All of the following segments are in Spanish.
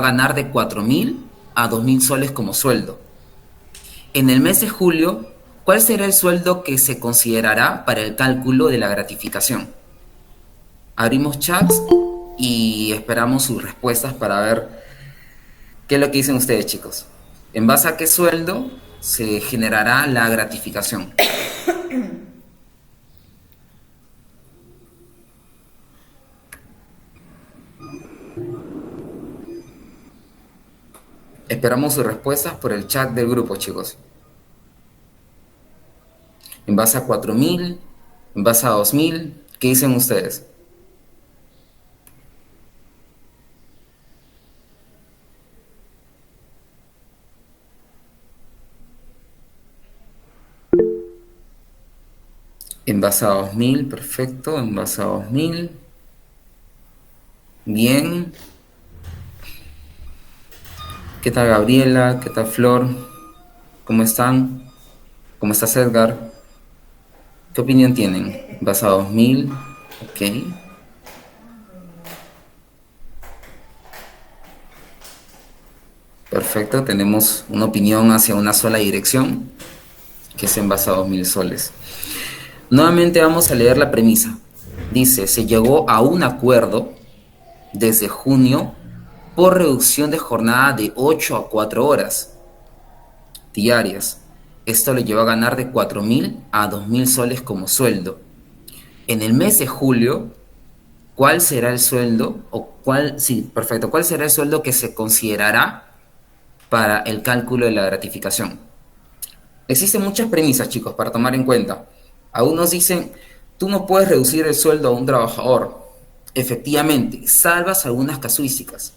ganar de 4.000 a 2.000 soles como sueldo. En el mes de julio, ¿cuál será el sueldo que se considerará para el cálculo de la gratificación? Abrimos chats y esperamos sus respuestas para ver qué es lo que dicen ustedes, chicos. ¿En base a qué sueldo se generará la gratificación? Esperamos sus respuestas por el chat del grupo, chicos. ¿En base a 4.000? ¿En base a 2.000? ¿Qué dicen ustedes? En base a 2.000, perfecto. En base a 2.000. Bien. ¿Qué tal Gabriela? ¿Qué tal Flor? ¿Cómo están? ¿Cómo estás Edgar? ¿Qué opinión tienen? ¿En base a 2.000? Ok. Perfecto. Tenemos una opinión hacia una sola dirección, que es en base a 2.000 soles. Nuevamente vamos a leer la premisa. Dice, se llegó a un acuerdo desde junio por reducción de jornada de 8 a 4 horas diarias. Esto le llevó a ganar de 4.000 a 2.000 soles como sueldo. En el mes de julio, ¿cuál será el sueldo? Sí, perfecto. ¿Cuál será el sueldo que se considerará para el cálculo de la gratificación? Existen muchas premisas, chicos, para tomar en cuenta. Algunos dicen, tú no puedes reducir el sueldo a un trabajador. Efectivamente, salvas algunas casuísticas.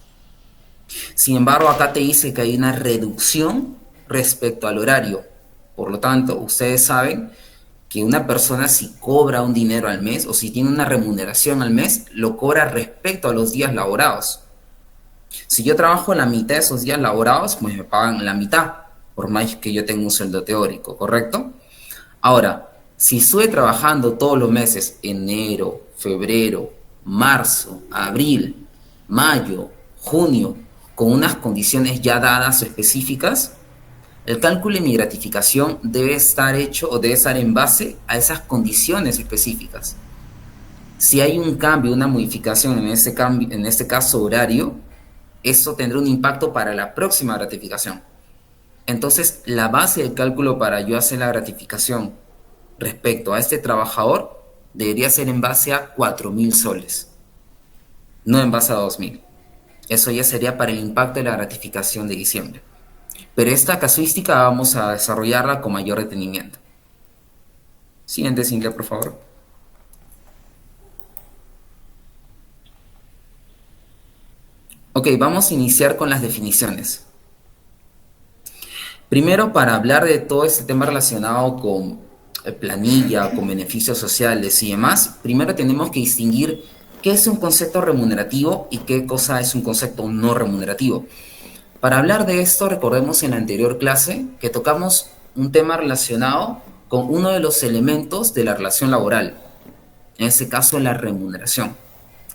Sin embargo, acá te dice que hay una reducción respecto al horario. Por lo tanto, ustedes saben que una persona si cobra un dinero al mes o si tiene una remuneración al mes, lo cobra respecto a los días laborados. Si yo trabajo la mitad de esos días laborados, pues me pagan la mitad, por más que yo tenga un sueldo teórico, ¿correcto? Ahora, si estuve trabajando todos los meses, enero, febrero, marzo, abril, mayo, junio, con unas condiciones ya dadas o específicas, el cálculo de mi gratificación debe estar hecho o debe estar en base a esas condiciones específicas. Si hay un cambio, una modificación en este caso horario, eso tendrá un impacto para la próxima gratificación. Entonces, la base del cálculo para yo hacer la gratificación respecto a este trabajador debería ser en base a 4.000 soles, no en base a 2.000. Eso ya sería para el impacto de la gratificación de diciembre. Pero esta casuística vamos a desarrollarla con mayor detenimiento. Siguiente, Cintia, por favor. Ok, vamos a iniciar con las definiciones. Primero, para hablar de todo este tema relacionado con planilla, con beneficios sociales y demás, primero tenemos que distinguir qué es un concepto remunerativo y qué cosa es un concepto no remunerativo. Para hablar de esto, recordemos en la anterior clase que tocamos un tema relacionado con uno de los elementos de la relación laboral, en este caso la remuneración.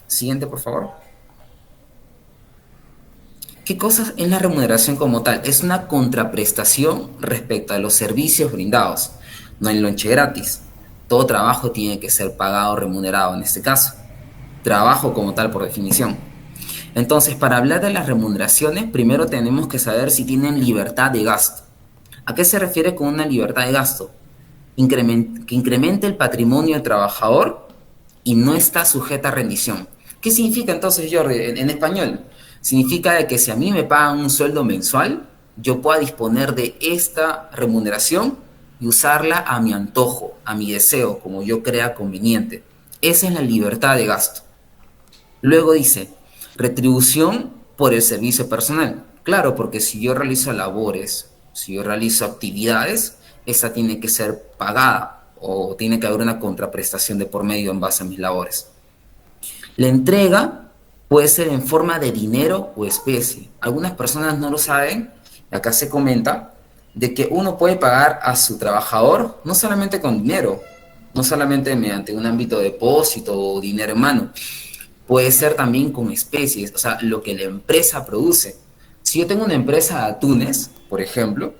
Siguiente, por favor. ¿Qué cosa es la remuneración como tal? Es una contraprestación respecto a los servicios brindados. No hay lonche gratis. Todo trabajo tiene que ser pagado o remunerado en este caso. Trabajo como tal por definición. Entonces, para hablar de las remuneraciones, primero tenemos que saber si tienen libertad de gasto. ¿A qué se refiere con una libertad de gasto? Que incremente el patrimonio del trabajador y no está sujeta a rendición. ¿Qué significa entonces, Jordi, en español? Significa de que si a mí me pagan un sueldo mensual, yo pueda disponer de esta remuneración y usarla a mi antojo, a mi deseo, como yo crea conveniente. Esa es la libertad de gasto. Luego dice, retribución por el servicio personal. Claro, porque si yo realizo labores, si yo realizo actividades, esa tiene que ser pagada o tiene que haber una contraprestación de por medio en base a mis labores. La entrega puede ser en forma de dinero o especie. Algunas personas no lo saben, acá se comenta, de que uno puede pagar a su trabajador no solamente con dinero, no solamente mediante un ámbito de depósito o dinero en mano. puede ser también con especies, o sea, lo que la empresa produce. Si yo tengo una empresa de atunes, por ejemplo,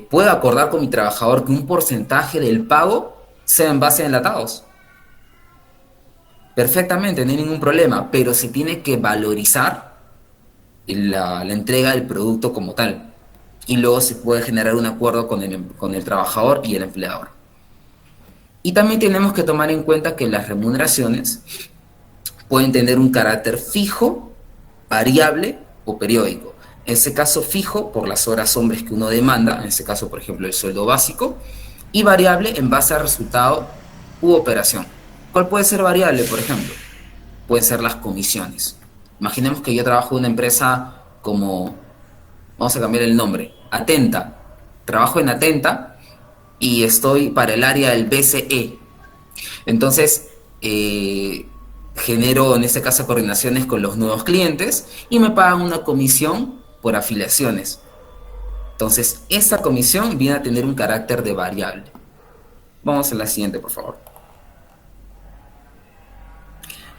puedo acordar con mi trabajador que un porcentaje del pago sea en base a enlatados. Perfectamente, no hay ningún problema, pero se tiene que valorizar la entrega del producto como tal. Y luego se puede generar un acuerdo con el trabajador y el empleador. Y también tenemos que tomar en cuenta que las remuneraciones pueden tener un carácter fijo, variable o periódico. En ese caso fijo por las horas hombres que uno demanda, en ese caso por ejemplo el sueldo básico, y variable en base al resultado u operación. ¿Cuál puede ser variable, por ejemplo? Pueden ser las comisiones. Imaginemos que yo trabajo en una empresa como, vamos a cambiar el nombre, Atenta. Trabajo en Atenta y estoy para el área del BCE. Entonces, genero en este caso coordinaciones con los nuevos clientes y me pagan una comisión por afiliaciones. Entonces, esta comisión viene a tener un carácter de variable. Vamos a la siguiente, por favor.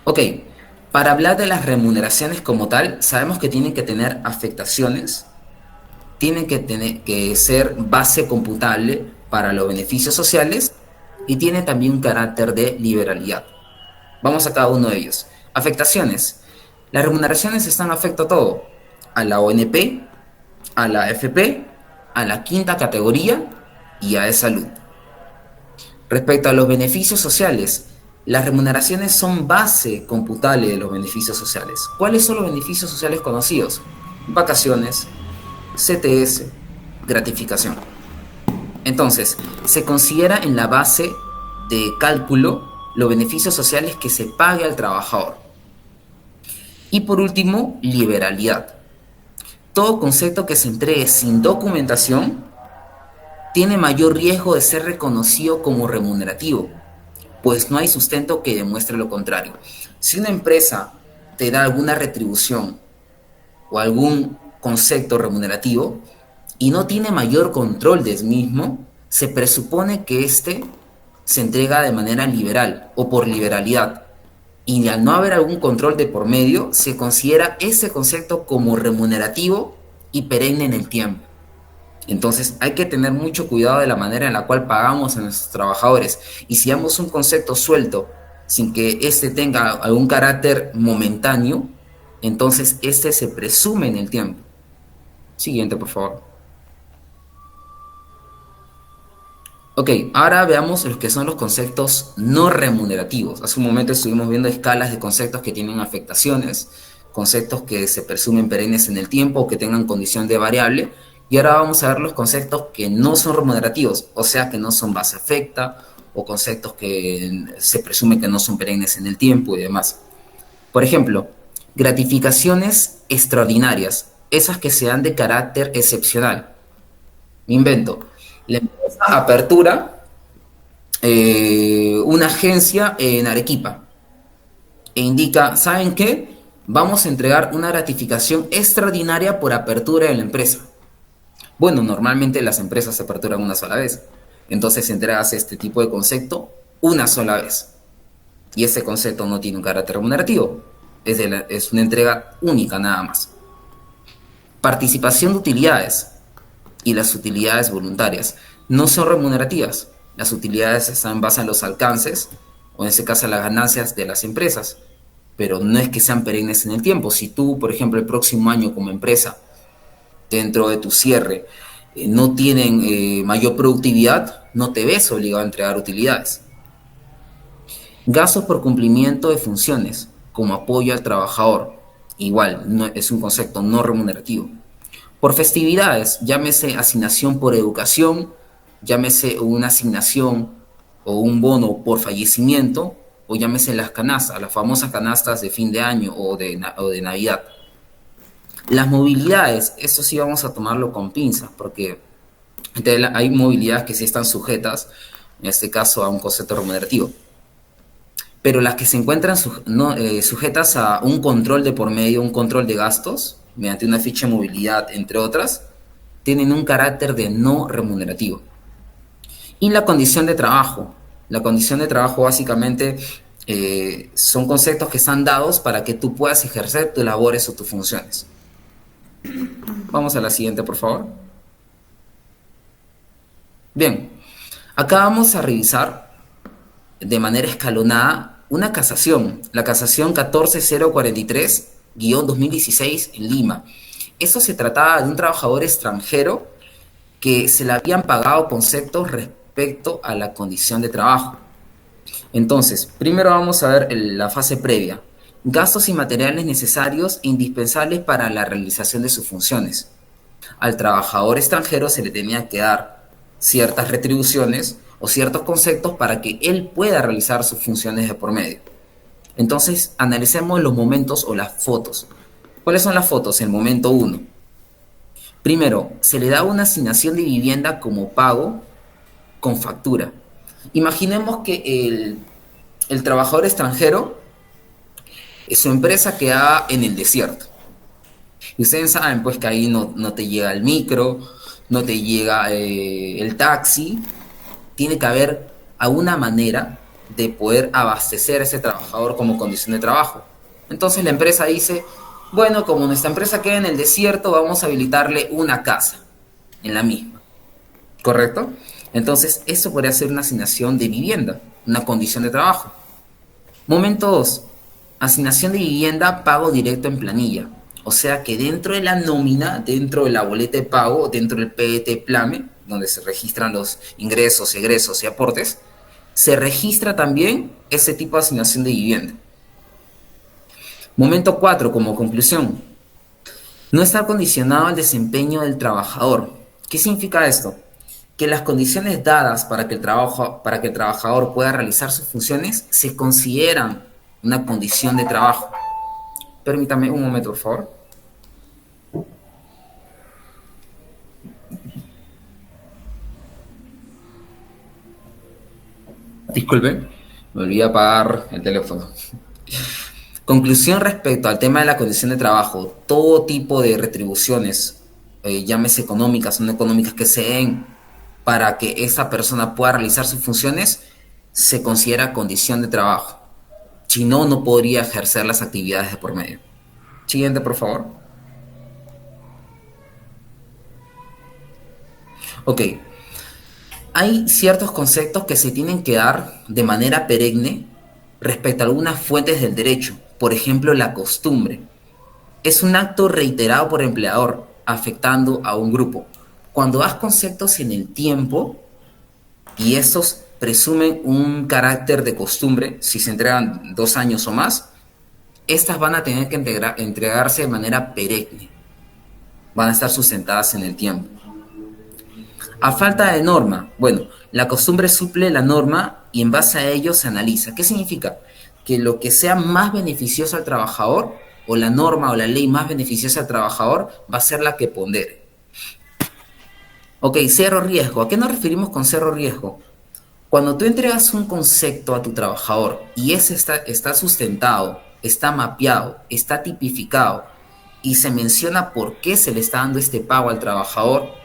Ok, para hablar de las remuneraciones como tal, sabemos que tienen que tener afectaciones, tienen que tener que ser base computable para los beneficios sociales y tiene también un carácter de liberalidad. Vamos a cada uno de ellos. Afectaciones. Las remuneraciones están afecto a todo. A la ONP, a la AFP, a la quinta categoría y a de salud. Respecto a los beneficios sociales, las remuneraciones son base computable de los beneficios sociales. ¿Cuáles son los beneficios sociales conocidos? Vacaciones, CTS, gratificación. Entonces, se considera en la base de cálculo los beneficios sociales que se pague al trabajador. Y por último, liberalidad. Todo concepto que se entregue sin documentación tiene mayor riesgo de ser reconocido como remunerativo, pues no hay sustento que demuestre lo contrario. Si una empresa te da alguna retribución o algún concepto remunerativo y no tiene mayor control del mismo, se presupone que éste se entrega de manera liberal o por liberalidad. Y al no haber algún control de por medio, se considera ese concepto como remunerativo y perenne en el tiempo. Entonces hay que tener mucho cuidado de la manera en la cual pagamos a nuestros trabajadores. Y si damos un concepto suelto, sin que éste tenga algún carácter momentáneo, entonces este se presume en el tiempo. Siguiente, por favor. Ok, ahora veamos los que son los conceptos no remunerativos. Hace un momento estuvimos viendo escalas de conceptos que tienen afectaciones, conceptos que se presumen perennes en el tiempo o que tengan condición de variable. Y ahora vamos a ver los conceptos que no son remunerativos, o sea que no son base afecta o conceptos que se presume que no son perennes en el tiempo y demás. Por ejemplo, gratificaciones extraordinarias, esas que se dan de carácter excepcional. Me invento. La empresa apertura una agencia en Arequipa e indica, ¿saben qué? Vamos a entregar una gratificación extraordinaria por apertura de la empresa. Bueno, normalmente las empresas se aperturan una sola vez. Entonces entregas este tipo de concepto una sola vez. Y ese concepto no tiene un carácter remunerativo. Es una entrega única nada más. Participación de utilidades y las utilidades voluntarias no son remunerativas. Las utilidades están basadas en los alcances o en ese caso las ganancias de las empresas, pero no es que sean perennes en el tiempo. Si tú, por ejemplo, el próximo año como empresa, dentro de tu cierre, no tienen mayor productividad, no te ves obligado a entregar utilidades. Gastos por cumplimiento de funciones, como apoyo al trabajador, igual, no, es un concepto no remunerativo. Por festividades, llámese asignación por educación, llámese una asignación o un bono por fallecimiento, o llámese las canastas, las famosas canastas de fin de año o de Navidad. Las movilidades, eso sí vamos a tomarlo con pinzas, porque hay movilidades que sí están sujetas, en este caso, a un concepto remunerativo. Pero las que se encuentran sujetas a un control de por medio, un control de gastos, mediante una ficha de movilidad, entre otras, tienen un carácter de no remunerativo. Y la condición de trabajo. La condición de trabajo básicamente Son conceptos que están dados para que tú puedas ejercer tus labores o tus funciones. Vamos a la siguiente, por favor. Bien, acá vamos a revisar de manera escalonada una casación, la casación 14043-2016 en Lima. Esto se trataba de un trabajador extranjero que se le habían pagado conceptos respecto a la condición de trabajo. Entonces, primero vamos a ver la fase previa. Gastos y materiales necesarios e indispensables para la realización de sus funciones. Al trabajador extranjero se le tenía que dar ciertas retribuciones o ciertos conceptos para que él pueda realizar sus funciones de por medio. Entonces, analicemos los momentos o las fotos. ¿Cuáles son las fotos? El momento 1. Primero, se le da una asignación de vivienda como pago con factura. Imaginemos que el trabajador extranjero, su empresa queda en el desierto. Y ustedes saben pues que ahí no te llega el micro, no te llega el taxi. Tiene que haber alguna manera de poder abastecer a ese trabajador como condición de trabajo. Entonces la empresa dice, bueno, como nuestra empresa queda en el desierto, vamos a habilitarle una casa en la misma. ¿Correcto? Entonces eso podría ser una asignación de vivienda, una condición de trabajo. Momento 2. Asignación de vivienda, pago directo en planilla. O sea que dentro de la nómina, dentro de la boleta de pago, dentro del PET Plame, donde se registran los ingresos, egresos y aportes, se registra también ese tipo de asignación de vivienda. Momento 4, como conclusión. No está condicionado al desempeño del trabajador. ¿Qué significa esto? Que las condiciones dadas para que el trabajador pueda realizar sus funciones se consideran una condición de trabajo. Permítame un momento, por favor. Disculpe, me olvidé apagar el teléfono. Conclusión respecto al tema de la condición de trabajo. Todo tipo de retribuciones, llámese económicas o no económicas, que se den para que esa persona pueda realizar sus funciones, se considera condición de trabajo. Si no, no podría ejercer las actividades de por medio. Siguiente, por favor. Ok. Hay ciertos conceptos que se tienen que dar de manera perenne respecto a algunas fuentes del derecho. Por ejemplo, la costumbre. Es un acto reiterado por el empleador, afectando a un grupo. Cuando das conceptos en el tiempo y estos presumen un carácter de costumbre, si se entregan 2 años o más, estas van a tener que entregarse de manera perenne. Van a estar sustentadas en el tiempo. A falta de norma, bueno, la costumbre suple la norma y en base a ello se analiza. ¿Qué significa? Que lo que sea más beneficioso al trabajador, o la norma o la ley más beneficiosa al trabajador, va a ser la que pondere. Ok, cero riesgo. ¿A qué nos referimos con cero riesgo? Cuando tú entregas un concepto a tu trabajador y ese está sustentado, está mapeado, está tipificado y se menciona por qué se le está dando este pago al trabajador,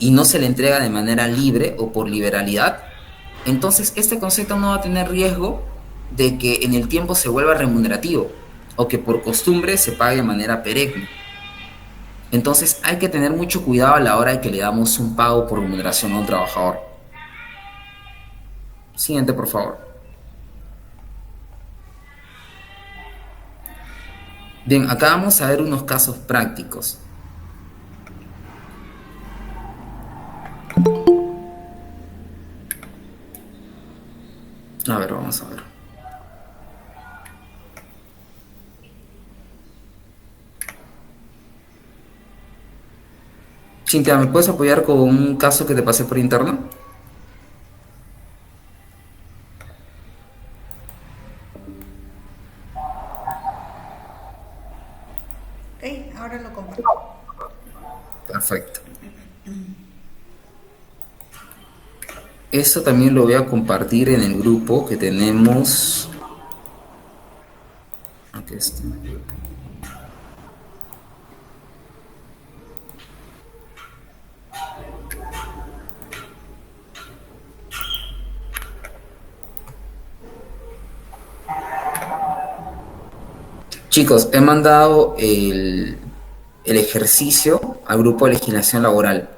y no se le entrega de manera libre o por liberalidad, entonces este concepto no va a tener riesgo de que en el tiempo se vuelva remunerativo o que por costumbre se pague de manera perenne. Entonces hay que tener mucho cuidado a la hora de que le damos un pago por remuneración a un trabajador. Siguiente, por favor. Bien, acá vamos a ver unos casos prácticos. A ver, vamos a ver. Cintia, ¿me puedes apoyar con un caso que te pasé por interno? Ok, ahora lo comparto. Perfecto. Esto también lo voy a compartir en el grupo que tenemos. Aquí está. Chicos, he mandado el ejercicio al grupo de legislación laboral.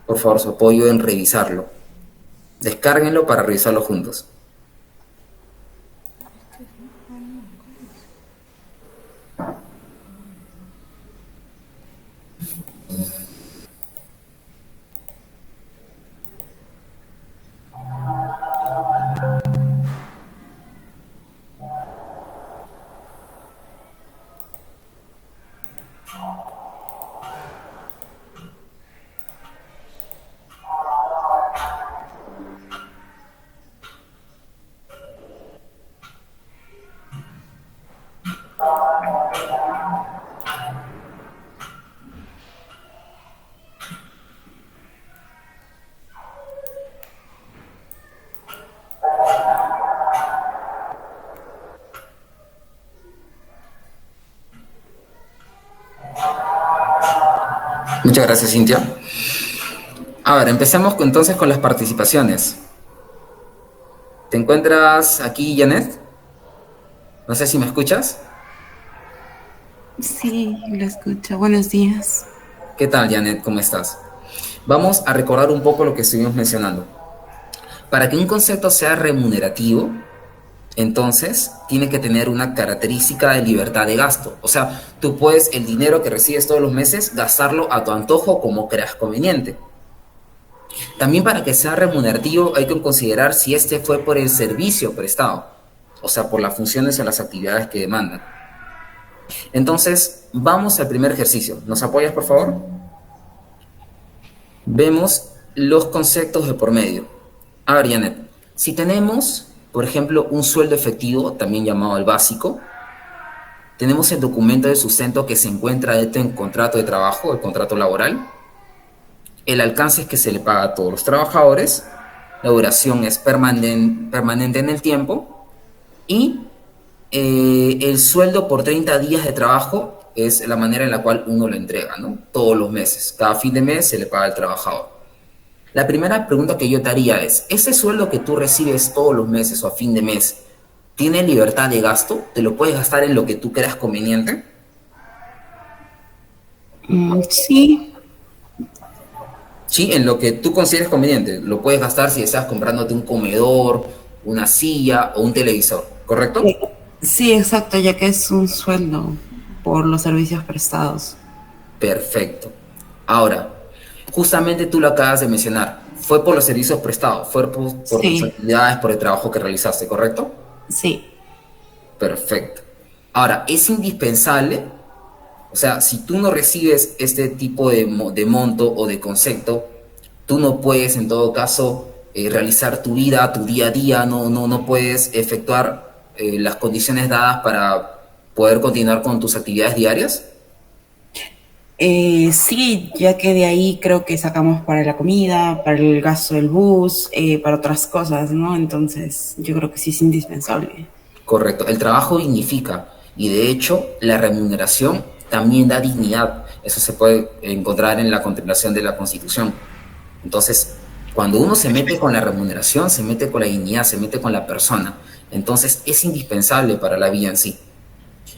Por favor, su apoyo en revisarlo. Descárguenlo para revisarlo juntos. Muchas gracias, Cintia. A ver, empecemos entonces con las participaciones. ¿Te encuentras aquí, Janet? No sé si me escuchas. Sí, lo escucho. Buenos días. ¿Qué tal, Janet? ¿Cómo estás? Vamos a recordar un poco lo que estuvimos mencionando. Para que un concepto sea remunerativo, entonces tiene que tener una característica de libertad de gasto. O sea, tú puedes el dinero que recibes todos los meses gastarlo a tu antojo como creas conveniente. También para que sea remunerativo hay que considerar si este fue por el servicio prestado, o sea, por las funciones o las actividades que demandan. Entonces, vamos al primer ejercicio. ¿Nos apoyas, por favor? Vemos los conceptos de por medio. A ver, Janet, si tenemos, por ejemplo, un sueldo efectivo, también llamado el básico, tenemos el documento de sustento que se encuentra dentro del contrato de trabajo, el contrato laboral. El alcance es que se le paga a todos los trabajadores, la duración es permanente en el tiempo y el sueldo por 30 días de trabajo es la manera en la cual uno lo entrega, ¿no? Todos los meses, cada fin de mes se le paga al trabajador. La primera pregunta que yo te haría es, ¿ese sueldo que tú recibes todos los meses o a fin de mes, tiene libertad de gasto? ¿Te lo puedes gastar en lo que tú creas conveniente? Sí, Sí, en lo que tú consideres conveniente. Lo puedes gastar si estás comprándote un comedor, una silla o un televisor, ¿correcto? eh, sí, exacto, ya que es un sueldo por los servicios prestados. Perfecto. Ahora, justamente tú lo acabas de mencionar. Fue por los servicios prestados, fue por tus Sí, actividades, por el trabajo que realizaste, ¿correcto? sí. Perfecto. Ahora, es indispensable, o sea, si tú no recibes este tipo de monto o de concepto, tú no puedes en todo caso realizar tu vida, tu día a día, no puedes efectuar las condiciones dadas para poder continuar con tus actividades diarias. Sí, ya que de ahí creo que sacamos para la comida, para el gasto del bus, para otras cosas, ¿no? Entonces, yo creo que sí es indispensable. Correcto. El trabajo dignifica y de hecho la remuneración también da dignidad. Eso se puede encontrar en la contemplación de la Constitución. Entonces, cuando uno se mete con la remuneración, se mete con la dignidad, se mete con la persona. Entonces, es indispensable para la vida en sí.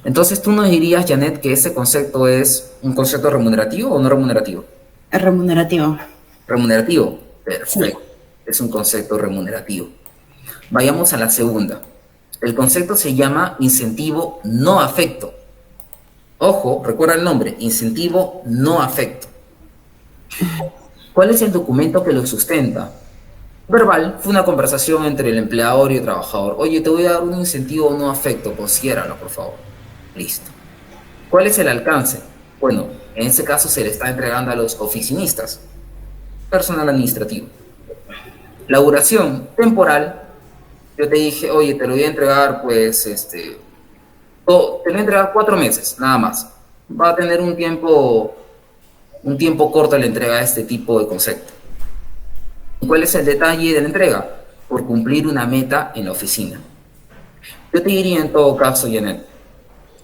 Entonces, ¿tú nos dirías, Janet, que ese concepto es un concepto remunerativo o no remunerativo? Es remunerativo. Remunerativo. Sí. Perfecto. Es un concepto remunerativo. Vayamos a la segunda. El concepto se llama incentivo no afecto. Ojo, recuerda el nombre, incentivo no afecto. ¿Cuál es el documento que lo sustenta? Verbal, fue una conversación entre el empleador y el trabajador. Oye, te voy a dar un incentivo no afecto, considéralo, por favor. Listo. ¿Cuál es el alcance? Bueno, en este caso se le está entregando a los oficinistas, personal administrativo. La duración temporal, yo te dije, oye, te lo voy a entregar, pues, te lo voy a entregar 4 meses, nada más. Va a tener un tiempo corto la entrega de este tipo de concepto. ¿Cuál es el detalle de la entrega? Por cumplir una meta en la oficina. Yo te diría en todo caso, Janet,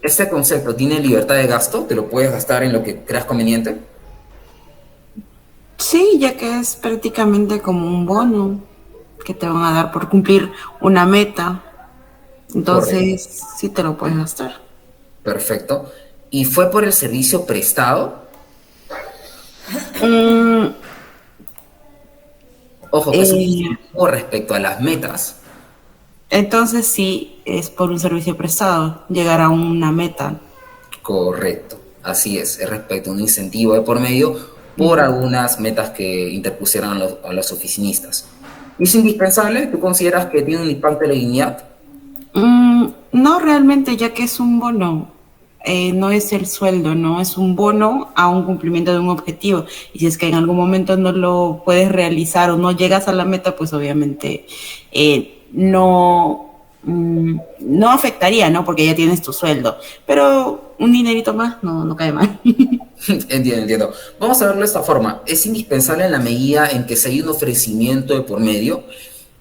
este concepto tiene libertad de gasto, te lo puedes gastar en lo que creas conveniente. Sí, ya que es prácticamente como un bono que te van a dar por cumplir una meta. Correcto. Entonces, sí te lo puedes gastar. Perfecto. ¿Y fue por el servicio prestado? Mm, Ojo, que es un eh, incentivo respecto a las metas. entonces sí, es por un servicio prestado, llegar a una meta. Correcto, así es respecto a un incentivo de por medio por Ujú. algunas metas que interpusieron a los oficinistas. ¿Es indispensable? ¿Tú consideras que tiene un impacto en la dignidad? No realmente, ya que es un bono, no es el sueldo, no es un bono a un cumplimiento de un objetivo. Y si es que en algún momento no lo puedes realizar o no llegas a la meta, pues obviamente no afectaría, ¿no? Porque ya tienes tu sueldo. Pero un dinerito más no cae mal. Entiendo, entiendo. Vamos a verlo de esta forma. Es indispensable en la medida en que se hay un ofrecimiento de por medio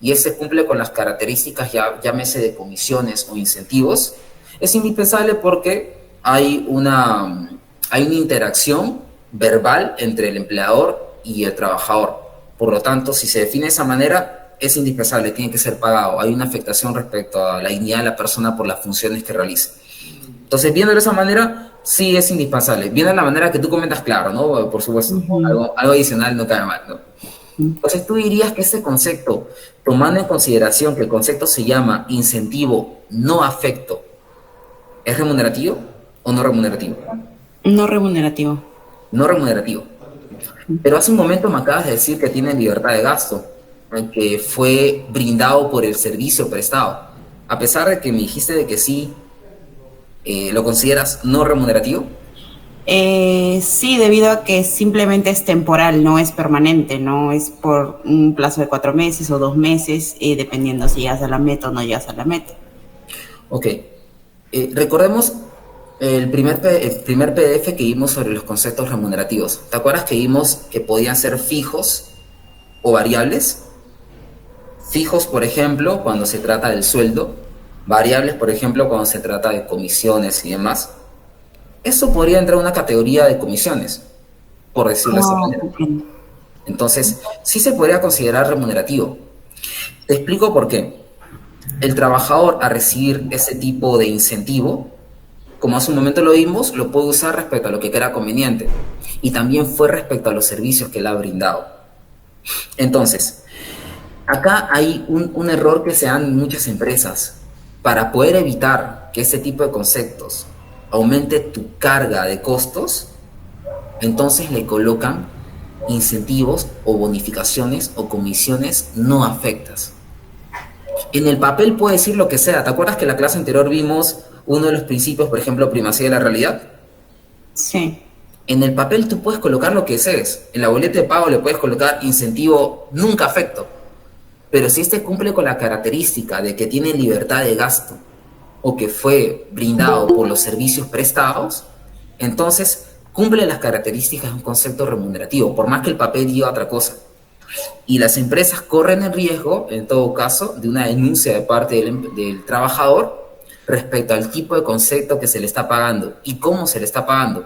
y ese cumple con las características, ya, llámese de comisiones o incentivos. Es indispensable porque hay una interacción verbal entre el empleador y el trabajador. Por lo tanto, si se define de esa manera, es indispensable, tiene que ser pagado. Hay una afectación respecto a la dignidad de la persona por las funciones que realiza. Entonces, viendo de esa manera, sí es indispensable. Viendo de la manera que tú comentas, claro, ¿no? Por supuesto, Ujú. algo adicional no cae mal, ¿no? Entonces, tú dirías que este concepto, tomando en consideración que el concepto se llama incentivo no afecto, ¿es remunerativo o no remunerativo? No remunerativo. No remunerativo. Pero hace un momento me acabas de decir que tiene libertad de gasto, que fue brindado por el servicio prestado. A pesar de que me dijiste de que sí, ¿lo consideras no remunerativo? Sí, debido a que simplemente es temporal, no es permanente, no es por un plazo de 4 meses o 2 meses, dependiendo si llegas a la meta o no llegas a la meta. Ok. Recordemos el primer PDF que vimos sobre los conceptos remunerativos. ¿Te acuerdas que vimos que podían ser fijos o variables? Fijos, por ejemplo, cuando se trata del sueldo. Variables, por ejemplo, cuando se trata de comisiones y demás. Eso podría entrar en una categoría de comisiones, por decirlo de esa Ah, manera. comprendo. Entonces, sí se podría considerar remunerativo. Te explico por qué. El trabajador, a recibir ese tipo de incentivo, como hace un momento lo vimos, lo puede usar respecto a lo que crea conveniente. Y también fue respecto a los servicios que le ha brindado. Entonces, acá hay un error que se dan en muchas empresas. Para poder evitar que ese tipo de conceptos aumente tu carga de costos, entonces le colocan incentivos o bonificaciones o comisiones no afectas. En el papel puede decir lo que sea. ¿Te acuerdas que en la clase anterior vimos uno de los principios, por ejemplo, primacía de la realidad? Sí. En el papel tú puedes colocar lo que desees. En la boleta de pago le puedes colocar incentivo nunca afecto. Pero si este cumple con la característica de que tiene libertad de gasto o que fue brindado por los servicios prestados, entonces cumple las características de un concepto remunerativo, por más que el papel diga otra cosa. Y las empresas corren el riesgo, en todo caso, de una denuncia de parte del trabajador respecto al tipo de concepto que se le está pagando y cómo se le está pagando.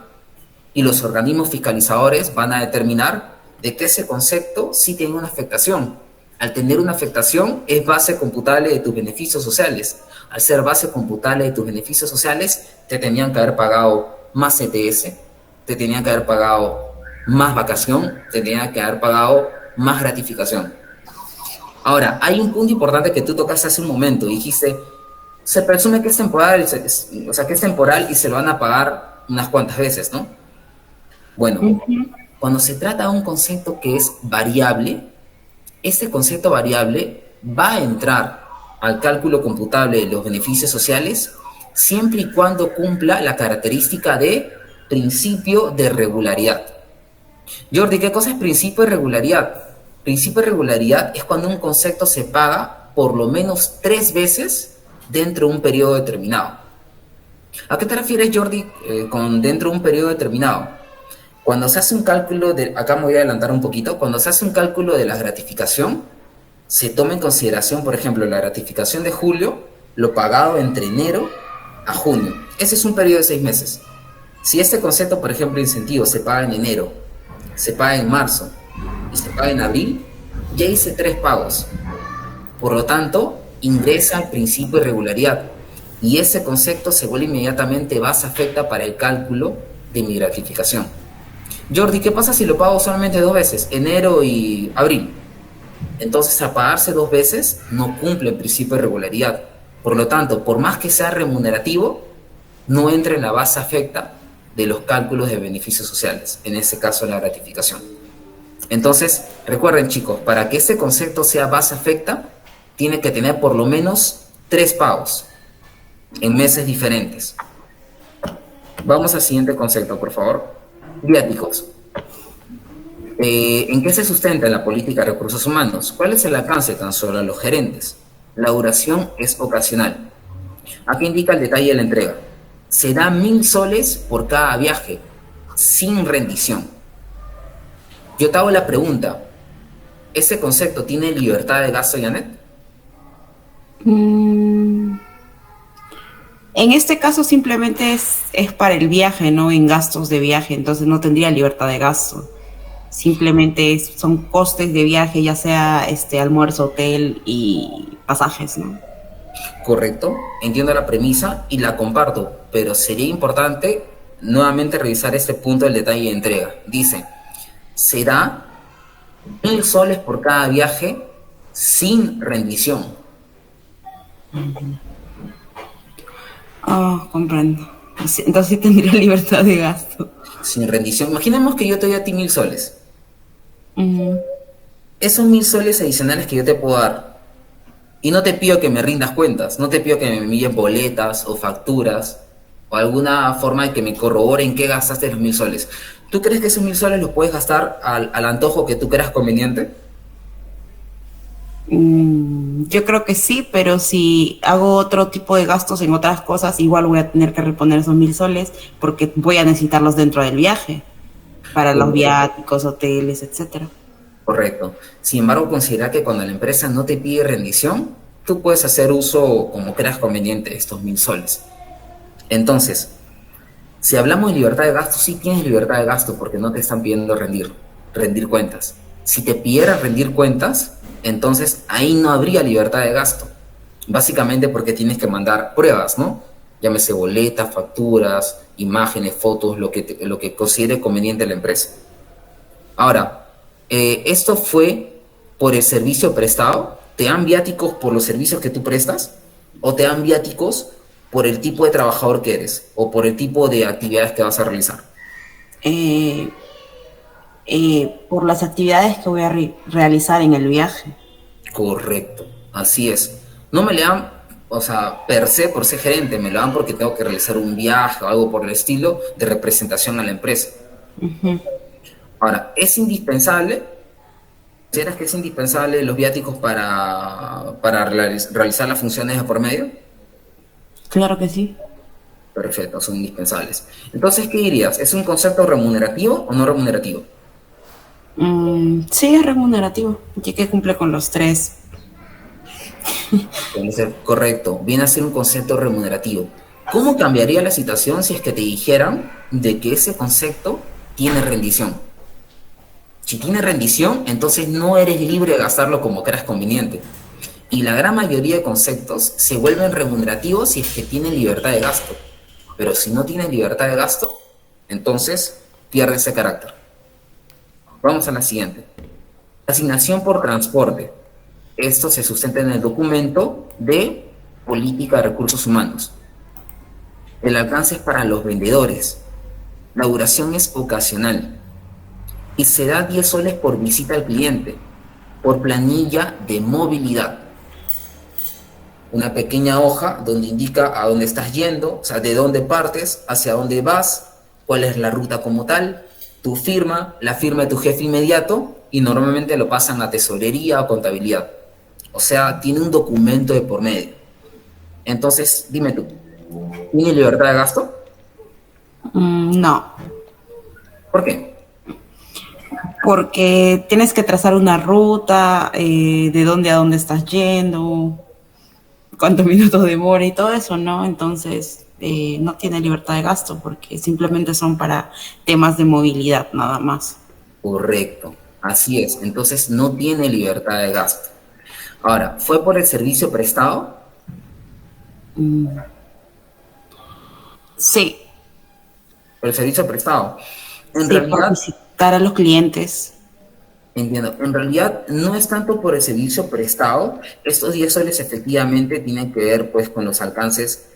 Y los organismos fiscalizadores van a determinar de que ese concepto sí tiene una afectación. Al tener una afectación es base computable de tus beneficios sociales. Al ser base computable de tus beneficios sociales, te tenían que haber pagado más CTS, te tenían que haber pagado más vacación, te tenían que haber pagado más gratificación. Ahora, hay un punto importante que tú tocaste hace un momento. Dijiste, se presume que es temporal, o sea, que es temporal y se lo van a pagar unas cuantas veces, ¿no? Bueno, cuando se trata de un concepto que es variable, este concepto variable va a entrar al cálculo computable de los beneficios sociales siempre y cuando cumpla la característica de principio de regularidad. Jordi, ¿qué cosa es principio de regularidad? Principio de regularidad es cuando un concepto se paga por lo menos 3 veces dentro de un periodo determinado. ¿A qué te refieres, Jordi, con dentro de un periodo determinado? Cuando se hace un cálculo de, acá me voy a adelantar un poquito, cuando se hace un cálculo de la gratificación, se toma en consideración, por ejemplo, la gratificación de julio, lo pagado entre enero a junio. Ese es un periodo de 6 meses. Si este concepto, por ejemplo, incentivo, se paga en enero, se paga en marzo y se paga en abril, ya hice 3 pagos. Por lo tanto, ingresa al principio de regularidad. y ese concepto se vuelve inmediatamente base afecta para el cálculo de mi gratificación. Jordi, ¿qué pasa si lo pago solamente 2 veces, enero y abril? Entonces, al pagarse 2 veces, no cumple el principio de regularidad. Por lo tanto, por más que sea remunerativo, no entra en la base afecta de los cálculos de beneficios sociales, en este caso la gratificación. Entonces, recuerden chicos, para que este concepto sea base afecta, tiene que tener por lo menos 3 pagos en meses diferentes. Vamos al siguiente concepto, por favor. Viáticos. ¿En qué se sustenta la política de recursos humanos? ¿Cuál es el alcance tan solo a los gerentes? La duración es ocasional. Aquí indica el detalle de la entrega. Se da 1.000 soles por cada viaje, sin rendición. Yo te hago la pregunta, ¿ese concepto tiene libertad de gasto, Janet? En este caso simplemente es para el viaje, ¿no? En gastos de viaje, entonces no tendría libertad de gasto. Simplemente son costes de viaje, ya sea almuerzo, hotel y pasajes, ¿no? Correcto, entiendo la premisa y la comparto, pero sería importante nuevamente revisar este punto del detalle de entrega. Dice, se da 1.000 soles por cada viaje sin rendición. Comprendo. Entonces sí tendría libertad de gasto. Sin rendición. Imaginemos que yo te doy a ti 1.000 soles. Uh-huh. Esos 1.000 soles adicionales que yo te puedo dar, y no te pido que me rindas cuentas, no te pido que me envíes boletas o facturas o alguna forma de que me corroboren qué gastaste los 1.000 soles. ¿Tú crees que esos 1.000 soles los puedes gastar al antojo que tú creas conveniente? Yo creo que sí, pero si hago otro tipo de gastos en otras cosas, igual voy a tener que reponer esos 1.000 soles porque voy a necesitarlos dentro del viaje, para los viáticos, hoteles, etcétera. Correcto. Sin embargo, considera que cuando la empresa no te pide rendición, tú puedes hacer uso como creas conveniente de estos 1.000 soles. Entonces, si hablamos de libertad de gasto, sí tienes libertad de gasto porque no te están pidiendo rendir cuentas. Si te pidieran rendir cuentas, entonces ahí no habría libertad de gasto. Básicamente porque tienes que mandar pruebas, ¿no? Llámese boletas, facturas, imágenes, fotos, lo que considere conveniente la empresa. Ahora, ¿esto fue por el servicio prestado? ¿Te dan viáticos por los servicios que tú prestas? ¿O te dan viáticos por el tipo de trabajador que eres? ¿O por el tipo de actividades que vas a realizar? Por las actividades que voy a realizar en el viaje. Correcto, así es. No me le dan, o sea, per se por ser gerente, me lo dan porque tengo que realizar un viaje o algo por el estilo de representación a la empresa. Uh-huh. Ahora, ¿es indispensable? ¿Consideras que es indispensable los viáticos para realizar las funciones de por medio? Claro que sí. Perfecto, son indispensables. Entonces, ¿qué dirías? ¿Es un concepto remunerativo o no remunerativo? Sí, es remunerativo, ya que cumple con los 3. Correcto, viene a ser un concepto remunerativo. ¿Cómo cambiaría la situación si es que te dijeran de que ese concepto tiene rendición? Si tiene rendición, entonces no eres libre de gastarlo como creas conveniente. Y la gran mayoría de conceptos se vuelven remunerativos si es que tienen libertad de gasto. Pero si no tienen libertad de gasto, entonces pierde ese carácter. Vamos a la siguiente. Asignación por transporte. Esto se sustenta en el documento de política de recursos humanos. El alcance es para los vendedores. La duración es ocasional. Y se da 10 soles por visita al cliente, por planilla de movilidad. Una pequeña hoja donde indica a dónde estás yendo, o sea, de dónde partes, hacia dónde vas, cuál es la ruta como tal, tu firma, la firma de tu jefe inmediato, y normalmente lo pasan a tesorería o contabilidad. O sea, tiene un documento de por medio. Entonces, dime tú, ¿tiene libertad de gasto? No. ¿Por qué? Porque tienes que trazar una ruta, de dónde a dónde estás yendo, cuántos minutos demora y todo eso, ¿no? Entonces, no tiene libertad de gasto porque simplemente son para temas de movilidad, nada más. Correcto, así es. Entonces, no tiene libertad de gasto. Ahora, ¿fue por el servicio prestado? Sí, por el servicio prestado. En sí, por realidad, visitar a los clientes. entiendo, en realidad no es tanto por el servicio prestado, estos 10 soles efectivamente tienen que ver pues con los alcances,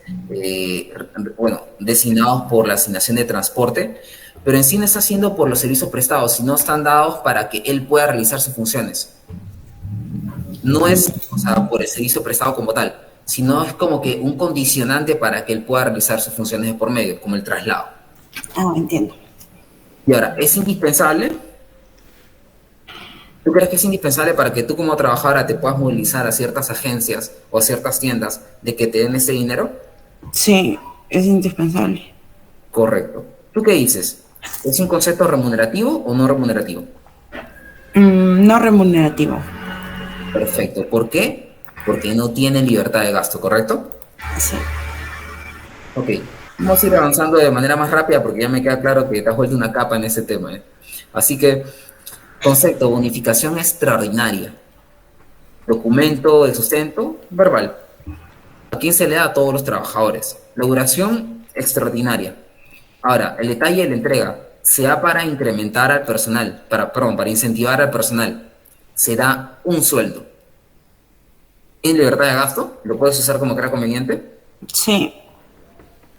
bueno, designados por la asignación de transporte, pero en sí no está haciendo por los servicios prestados, sino están dados para que él pueda realizar sus funciones. No es, o sea, por el servicio prestado como tal, sino es como que un condicionante para que él pueda realizar sus funciones de por medio, como el traslado. Ah, entiendo. Y ahora, ¿es indispensable? ¿Tú crees que es indispensable para que tú como trabajadora te puedas movilizar a ciertas agencias o a ciertas tiendas de que te den ese dinero? Sí, es indispensable. Correcto. ¿Tú qué dices? ¿Es un concepto remunerativo o no remunerativo? No remunerativo. Perfecto. ¿Por qué? Porque no tiene libertad de gasto, ¿correcto? Sí. Ok. Vamos a ir avanzando de manera más rápida porque ya me queda claro que te has vuelto una capa en ese tema, ¿eh? Así que, concepto, bonificación extraordinaria. Documento de sustento verbal. ¿A quién se le da? A todos los trabajadores? La duración extraordinaria. Ahora, el detalle de la entrega se da para incrementar al personal, para incentivar al personal. Se da un sueldo. ¿En libertad de gasto? ¿Lo puedes usar como crea conveniente? Sí.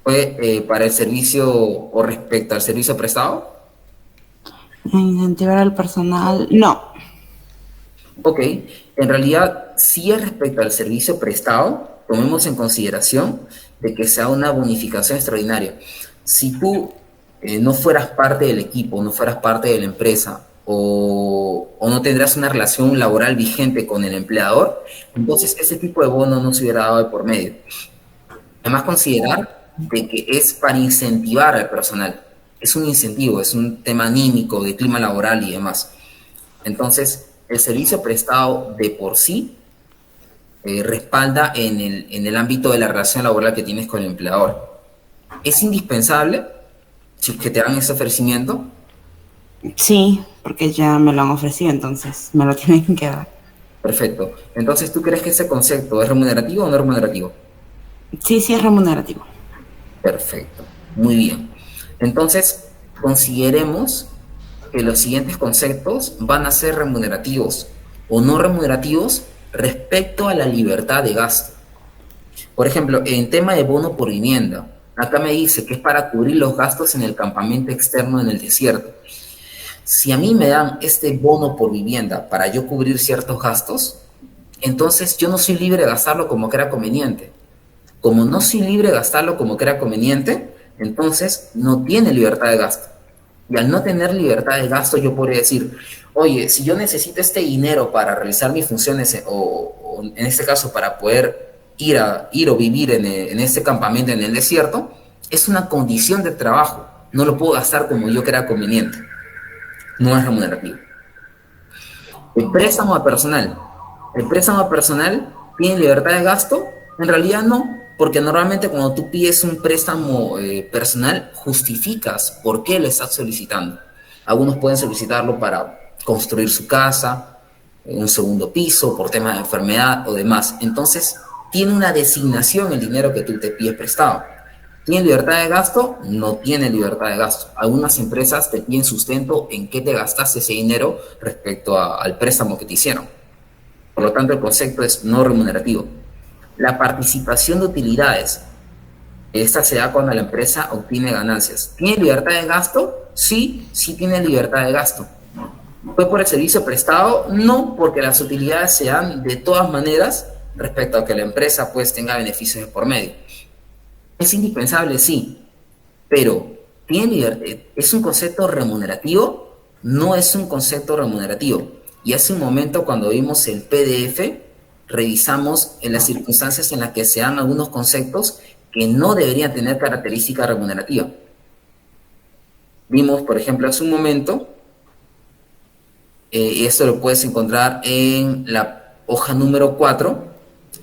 ¿Fue para el servicio o respecto al servicio prestado? Incentivar al personal. No. Ok, en realidad, si es respecto al servicio prestado, tomemos en consideración de que sea una bonificación extraordinaria. Si tú no fueras parte del equipo, no fueras parte de la empresa o no tendrás una relación laboral vigente con el empleador, entonces ese tipo de bono no se hubiera dado de por medio. Además, considerar de que es para incentivar al personal. Es un incentivo, es un tema anímico de clima laboral y demás. Entonces, el servicio prestado de por sí respalda en el ámbito de la relación laboral que tienes con el empleador. Es indispensable, si es que te dan ese ofrecimiento, Sí, porque ya me lo han ofrecido, entonces me lo tienen que dar. perfecto. Entonces, ¿tú crees que ese concepto es remunerativo o no remunerativo? Sí, sí es remunerativo. Perfecto, muy bien. Entonces, consideremos que los siguientes conceptos van a ser remunerativos o no remunerativos respecto a la libertad de gasto. Por ejemplo, en tema de bono por vivienda, acá me dice que es para cubrir los gastos en el campamento externo en el desierto. Si a mí me dan este bono por vivienda para yo cubrir ciertos gastos, entonces yo no soy libre de gastarlo como crea conveniente. Como no soy libre de gastarlo como crea conveniente, entonces no tiene libertad de gasto. Y al no tener libertad de gasto, yo podría decir, oye, si yo necesito este dinero para realizar mis funciones, o en este caso para poder ir o vivir en este campamento en el desierto, es una condición de trabajo. No lo puedo gastar como yo crea conveniente. No es remunerativo. El préstamo a personal. El préstamo a personal tiene libertad de gasto. En realidad no, porque normalmente cuando tú pides un préstamo personal, justificas por qué lo estás solicitando. Algunos pueden solicitarlo para construir su casa, un segundo piso, por temas de enfermedad o demás. Entonces, tiene una designación el dinero que tú te pides prestado. ¿Tiene libertad de gasto? No tiene libertad de gasto. Algunas empresas te piden sustento en qué te gastaste ese dinero respecto al préstamo que te hicieron. Por lo tanto, el concepto es no remunerativo. La participación de utilidades. Esta se da cuando la empresa obtiene ganancias. ¿Tiene libertad de gasto? Sí, sí tiene libertad de gasto. ¿Fue por el servicio prestado? No, porque las utilidades se dan de todas maneras respecto a que la empresa pues tenga beneficios de por medio. ¿Es indispensable? Sí, pero ¿es un concepto remunerativo? No es un concepto remunerativo. Y hace un momento cuando vimos el PDF, revisamos en las circunstancias en las que se dan algunos conceptos que no deberían tener característica remunerativa. Vimos, por ejemplo, hace un momento, y esto lo puedes encontrar en la hoja número 4,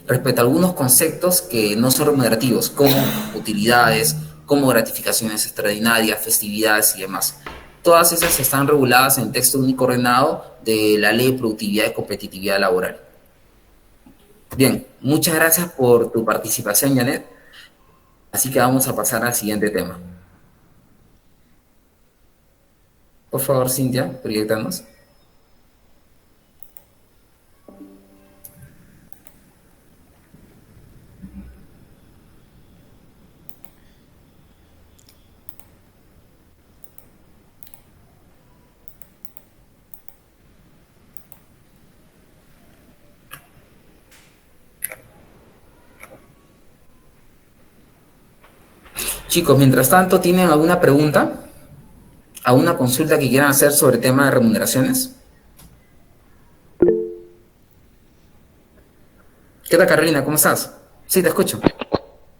respecto a algunos conceptos que no son remunerativos, como utilidades, como gratificaciones extraordinarias, festividades y demás. Todas esas están reguladas en el texto único ordenado de la Ley de Productividad y Competitividad Laboral. Bien, muchas gracias por tu participación, Janet. Así que vamos a pasar al siguiente tema. Por favor, Cintia, proyectanos. Chicos, mientras tanto, ¿tienen alguna pregunta? ¿Alguna consulta que quieran hacer sobre el tema de remuneraciones? ¿Qué tal, Carolina? ¿Cómo estás? Sí, te escucho.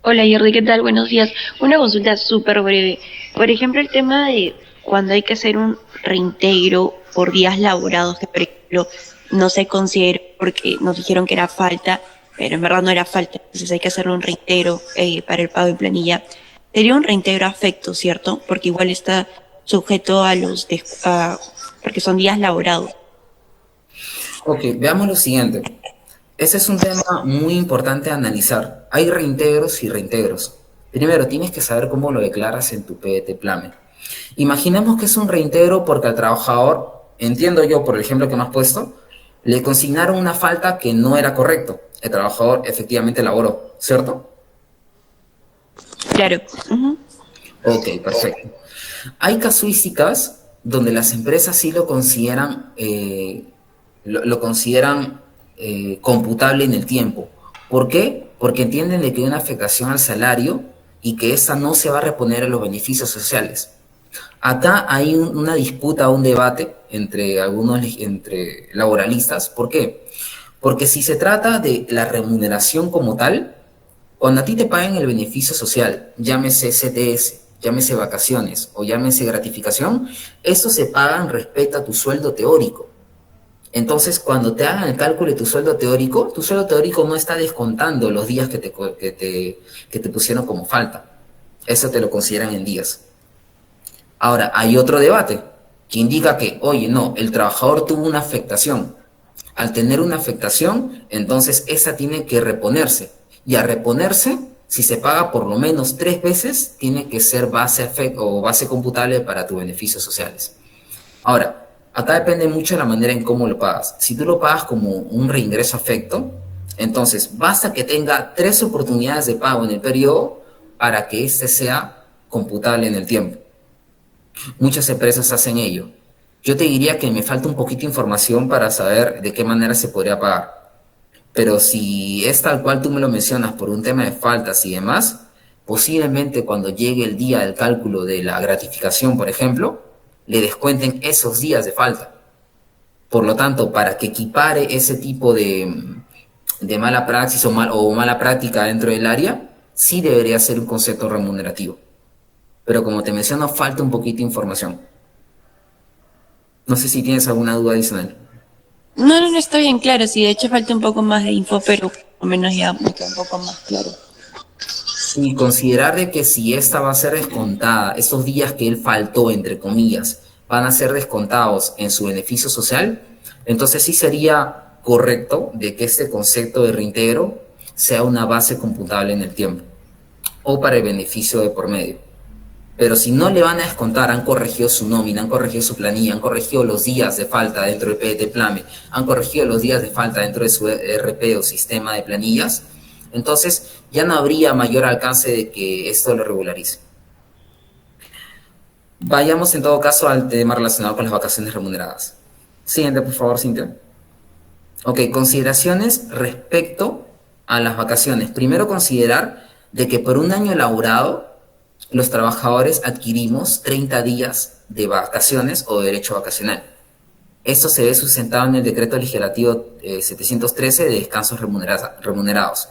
Hola Jordi, ¿qué tal? Buenos días. Una consulta súper breve. Por ejemplo, el tema de cuando hay que hacer un reintegro por días laborados, que por ejemplo no se consideró porque nos dijeron que era falta, pero en verdad no era falta, entonces hay que hacer un reintegro para el pago de planilla. Sería un reintegro afecto, ¿cierto? Porque igual está sujeto a porque son días laborados. Ok, veamos lo siguiente. Ese es un tema muy importante a analizar. Hay reintegros y reintegros. Primero, tienes que saber cómo lo declaras en tu PDT Plame. Imaginemos que es un reintegro porque al trabajador, entiendo yo por el ejemplo que me has puesto, le consignaron una falta que no era correcto. El trabajador efectivamente laboró, ¿cierto? Claro. Ujú. Ok, perfecto. Hay casuísticas donde las empresas sí lo consideran, lo consideran computable en el tiempo. ¿Por qué? Porque entienden de que hay una afectación al salario y que esa no se va a reponer en los beneficios sociales. Acá hay una disputa, un debate entre laboralistas. ¿Por qué? Porque si se trata de la remuneración como tal, cuando a ti te paguen el beneficio social, llámese CTS, llámese vacaciones o llámese gratificación, eso se pagan respecto a tu sueldo teórico. Entonces, cuando te hagan el cálculo de tu sueldo teórico no está descontando los días que te pusieron como falta. Eso te lo consideran en días. Ahora, hay otro debate que indica que, oye, no, el trabajador tuvo una afectación. Al tener una afectación, entonces esa tiene que reponerse. Y a reponerse, si se paga por lo menos 3 veces, tiene que ser base computable para tus beneficios sociales. Ahora, acá depende mucho de la manera en cómo lo pagas. Si tú lo pagas como un reingreso afecto, entonces basta que tenga 3 oportunidades de pago en el periodo para que éste sea computable en el tiempo. Muchas empresas hacen ello. Yo te diría que me falta un poquito de información para saber de qué manera se podría pagar. Pero si es tal cual tú me lo mencionas por un tema de faltas y demás, posiblemente cuando llegue el día del cálculo de la gratificación, por ejemplo, le descuenten esos días de falta. Por lo tanto, para que equipare ese tipo de mala praxis o mala práctica dentro del área, sí debería ser un concepto remunerativo. Pero como te menciono, falta un poquito de información. No sé si tienes alguna duda adicional. No, está bien claro. Sí, de hecho falta un poco más de info, pero por lo menos ya me queda un poco más claro. Y considerar de que si esta va a ser descontada, estos días que él faltó, entre comillas, van a ser descontados en su beneficio social, entonces sí sería correcto de que este concepto de reintegro sea una base computable en el tiempo o para el beneficio de por medio. Pero si no le van a descontar, han corregido su nómina, han corregido su planilla, han corregido los días de falta dentro del PDT Plame, han corregido los días de falta dentro de su RP o sistema de planillas, entonces ya no habría mayor alcance de que esto lo regularice. Vayamos en todo caso al tema relacionado con las vacaciones remuneradas. Siguiente, por favor, Cintia. Ok, consideraciones respecto a las vacaciones. Primero, considerar de que por un año laborado los trabajadores adquirimos 30 días de vacaciones o derecho vacacional. Esto se ve sustentado en el decreto legislativo 713 de descansos remunerados.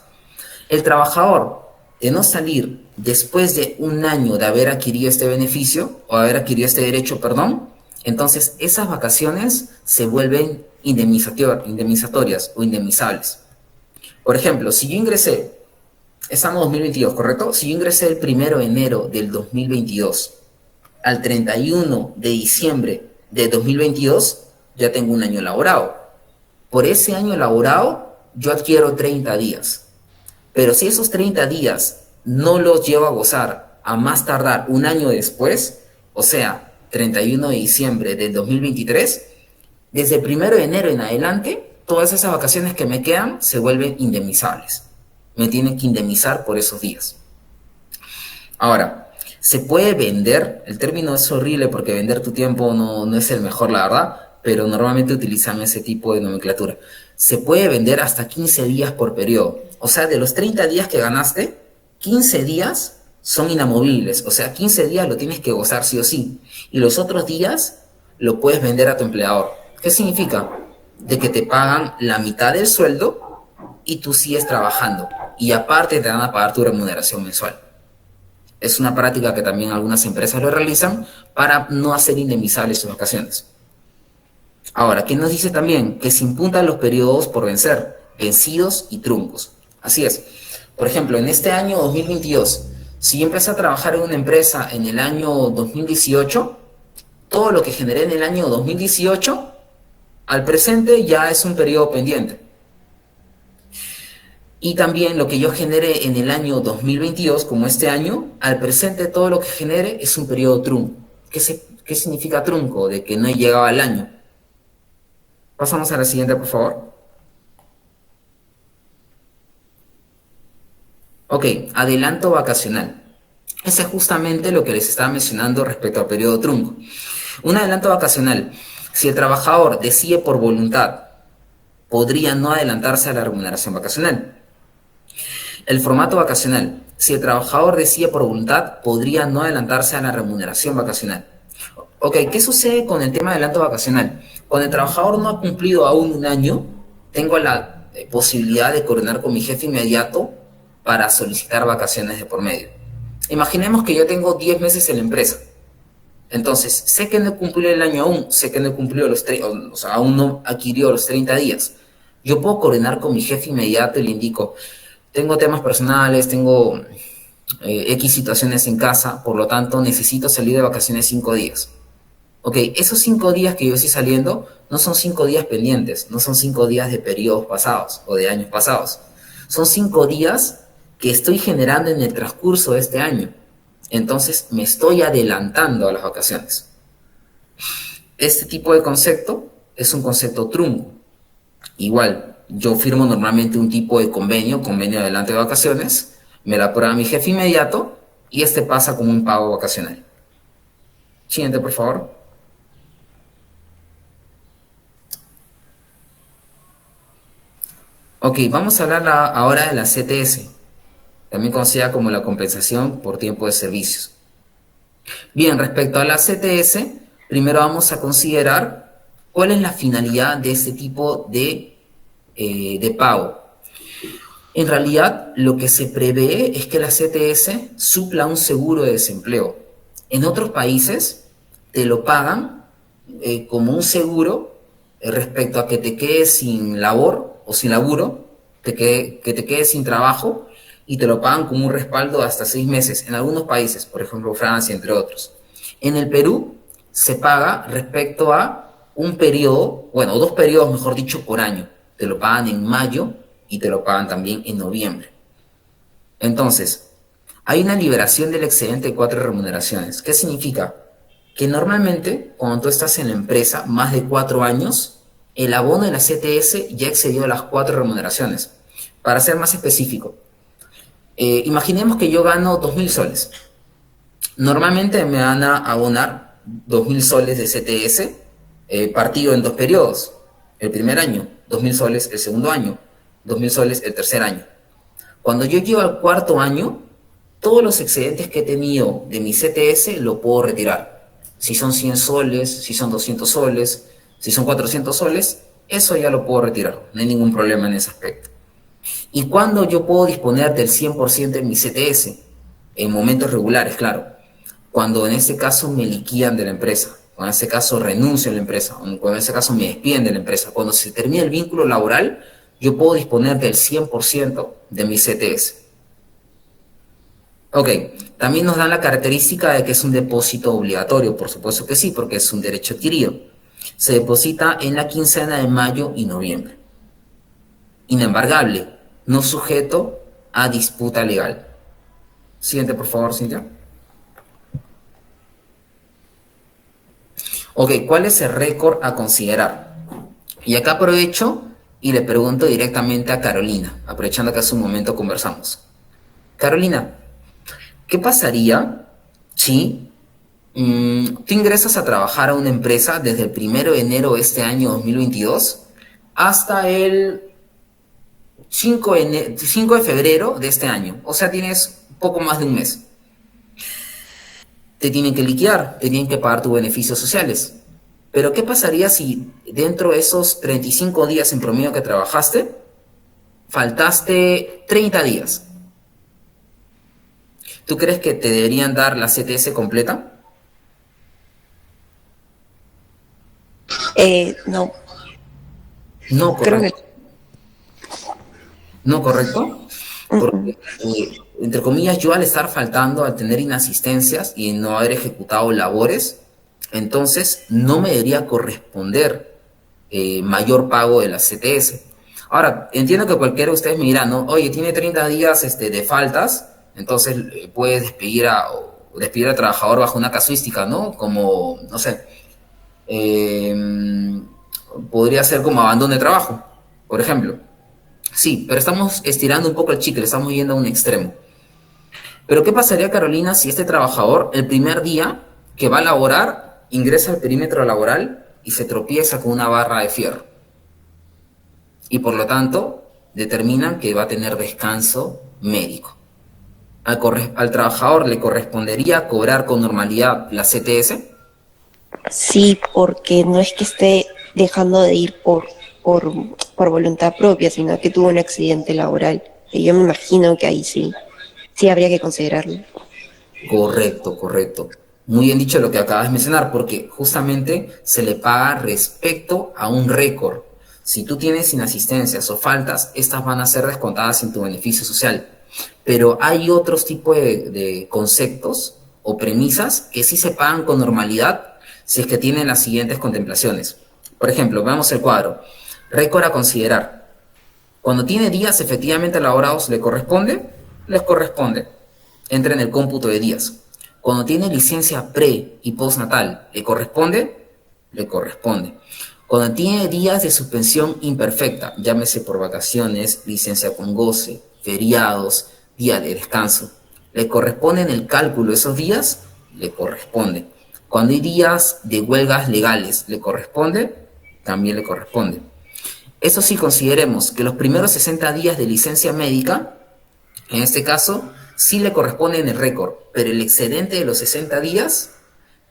El trabajador, de no salir después de un año de haber adquirido este beneficio o haber adquirido este derecho, perdón, entonces esas vacaciones se vuelven indemnizatorias o indemnizables. Por ejemplo, si yo ingresé, estamos en 2022, ¿correcto? Si yo ingresé el 1 de enero del 2022 al 31 de diciembre de 2022, ya tengo un año laborado. Por ese año laborado, yo adquiero 30 días. Pero si esos 30 días no los llevo a gozar a más tardar un año después, o sea, 31 de diciembre del 2023, desde el 1 de enero en adelante, todas esas vacaciones que me quedan se vuelven indemnizables. Me tienen que indemnizar por esos días. Ahora, se puede vender, el término es horrible porque vender tu tiempo no es el mejor, la verdad, pero normalmente utilizan ese tipo de nomenclatura. Se puede vender hasta 15 días por periodo. O sea, de los 30 días que ganaste, 15 días son inamovibles. O sea, 15 días lo tienes que gozar sí o sí. Y los otros días lo puedes vender a tu empleador. ¿Qué significa? De que te pagan la mitad del sueldo y tú sigues trabajando. Y aparte te van a pagar tu remuneración mensual. Es una práctica que también algunas empresas lo realizan para no hacer indemnizables sus vacaciones. Ahora, ¿qué nos dice también? Que se imputan los periodos por vencer, vencidos y truncos. Así es. Por ejemplo, en este año 2022, si yo empecé a trabajar en una empresa en el año 2018, todo lo que generé en el año 2018, al presente ya es un periodo pendiente. Y también lo que yo genere en el año 2022, como este año, al presente todo lo que genere es un periodo trunco. ¿Qué significa trunco? De que no he llegado al año. Pasamos a la siguiente, por favor. Ok, adelanto vacacional. Ese es justamente lo que les estaba mencionando respecto al periodo trunco. Un adelanto vacacional, si el trabajador decide por voluntad, podría no adelantarse a la remuneración vacacional. El formato vacacional, si el trabajador decide por voluntad, podría no adelantarse a la remuneración vacacional. Ok, ¿qué sucede con el tema de adelanto vacacional? Cuando el trabajador no ha cumplido aún un año, tengo la posibilidad de coordinar con mi jefe inmediato para solicitar vacaciones de por medio. Imaginemos que yo tengo 10 meses en la empresa. Entonces, sé que no he cumplido el año aún, sé que no he cumplido aún no adquirió los 30 días. Yo puedo coordinar con mi jefe inmediato y le indico, tengo temas personales, tengo X situaciones en casa, por lo tanto necesito salir de vacaciones 5 días. Ok, esos 5 días que yo estoy saliendo no son 5 días pendientes, no son 5 días de periodos pasados o de años pasados. Son 5 días que estoy generando en el transcurso de este año. Entonces me estoy adelantando a las vacaciones. Este tipo de concepto es un concepto trunco. Igual, yo firmo normalmente un tipo de convenio de adelanto de vacaciones, me la aprueba mi jefe inmediato y este pasa como un pago vacacional. Siguiente, por favor. Ok, vamos a hablar ahora de la CTS, también conocida como la compensación por tiempo de servicios. Bien, respecto a la CTS, primero vamos a considerar cuál es la finalidad de este tipo de pago. En realidad, lo que se prevé es que la CTS supla un seguro de desempleo. En otros países te lo pagan como un seguro respecto a que te quedes sin labor o sin laburo, que te quedes sin trabajo y te lo pagan como un respaldo hasta 6 meses. En algunos países, por ejemplo Francia, entre otros. En el Perú se paga respecto a un periodo, bueno, 2 periodos, mejor dicho, por año. Te lo pagan en mayo y te lo pagan también en noviembre. Entonces, hay una liberación del excedente de 4 remuneraciones. ¿Qué significa? Que normalmente, cuando tú estás en la empresa más de 4 años, el abono de la CTS ya excedió las 4 remuneraciones. Para ser más específico, imaginemos que yo gano 2.000 soles. Normalmente me van a abonar 2.000 soles de CTS partido en 2 periodos. El primer año, 2.000 soles el segundo año, 2.000 soles el tercer año. Cuando yo llego al 4.º año, todos los excedentes que he tenido de mi CTS lo puedo retirar. Si son 100 soles, si son 200 soles, si son 400 soles, eso ya lo puedo retirar. No hay ningún problema en ese aspecto. ¿Y cuándo yo puedo disponer del 100% de mi CTS? En momentos regulares, claro. Cuando en este caso me liquidan de la empresa, cuando en este caso renuncio a la empresa, cuando en este caso me despiden de la empresa, cuando se termina el vínculo laboral, yo puedo disponer del 100% de mi CTS. Ok, también nos dan la característica de que es un depósito obligatorio, por supuesto que sí, porque es un derecho adquirido. Se deposita en la quincena de mayo y noviembre. Inembargable, no sujeto a disputa legal. Siguiente, por favor, Cintia. Ok, ¿cuál es el récord a considerar? Y acá aprovecho y le pregunto directamente a Carolina, aprovechando que hace un momento conversamos. Carolina, ¿qué pasaría si tú ingresas a trabajar a una empresa desde el 1 de enero de este año 2022 hasta el 5 de febrero de este año? O sea, tienes poco más de un mes. Te tienen que liquidar, te tienen que pagar tus beneficios sociales. Pero ¿qué pasaría si dentro de esos 35 días en promedio que trabajaste, faltaste 30 días? ¿Tú crees que te deberían dar la CTS completa? No, No, creo que correcto. No, correcto. Porque, entre comillas, yo al estar faltando, al tener inasistencias y no haber ejecutado labores, entonces no me debería corresponder mayor pago de la CTS. Ahora, entiendo que cualquiera de ustedes me dirá, ¿no? Oye, tiene 30 días de faltas, entonces puedes despedir al trabajador bajo una casuística, ¿no? Como, no sé, eh, podría ser como abandono de trabajo, por ejemplo. Sí, pero estamos estirando un poco el chicle, estamos yendo a un extremo. Pero ¿qué pasaría, Carolina, si este trabajador el primer día que va a laborar ingresa al perímetro laboral y se tropieza con una barra de fierro? Y por lo tanto determinan que va a tener descanso médico. ¿Al trabajador le correspondería cobrar con normalidad la CTS? sí, porque no es que esté dejando de ir por, por voluntad propia, sino que tuvo un accidente laboral. Y yo me imagino que ahí sí, sí habría que considerarlo. Correcto, correcto. Muy bien dicho lo que acabas de mencionar, porque justamente se le paga respecto a un récord. Si tú tienes inasistencias o faltas, estas van a ser descontadas en tu beneficio social. Pero hay otros tipos de conceptos o premisas que sí se pagan con normalidad si es que tienen las siguientes contemplaciones. Por ejemplo, veamos el cuadro. Récord a considerar. Cuando tiene días efectivamente laborados, ¿le corresponde? Les corresponde. Entra en el cómputo de días. Cuando tiene licencia pre y postnatal, ¿le corresponde? Le corresponde. Cuando tiene días de suspensión imperfecta, llámese por vacaciones, licencia con goce, feriados, día de descanso, ¿le corresponde en el cálculo de esos días? Le corresponde. Cuando hay días de huelgas legales, ¿le corresponde? También le corresponde. Eso sí, consideremos que los primeros 60 días de licencia médica, en este caso, sí le corresponde en el récord, pero el excedente de los 60 días,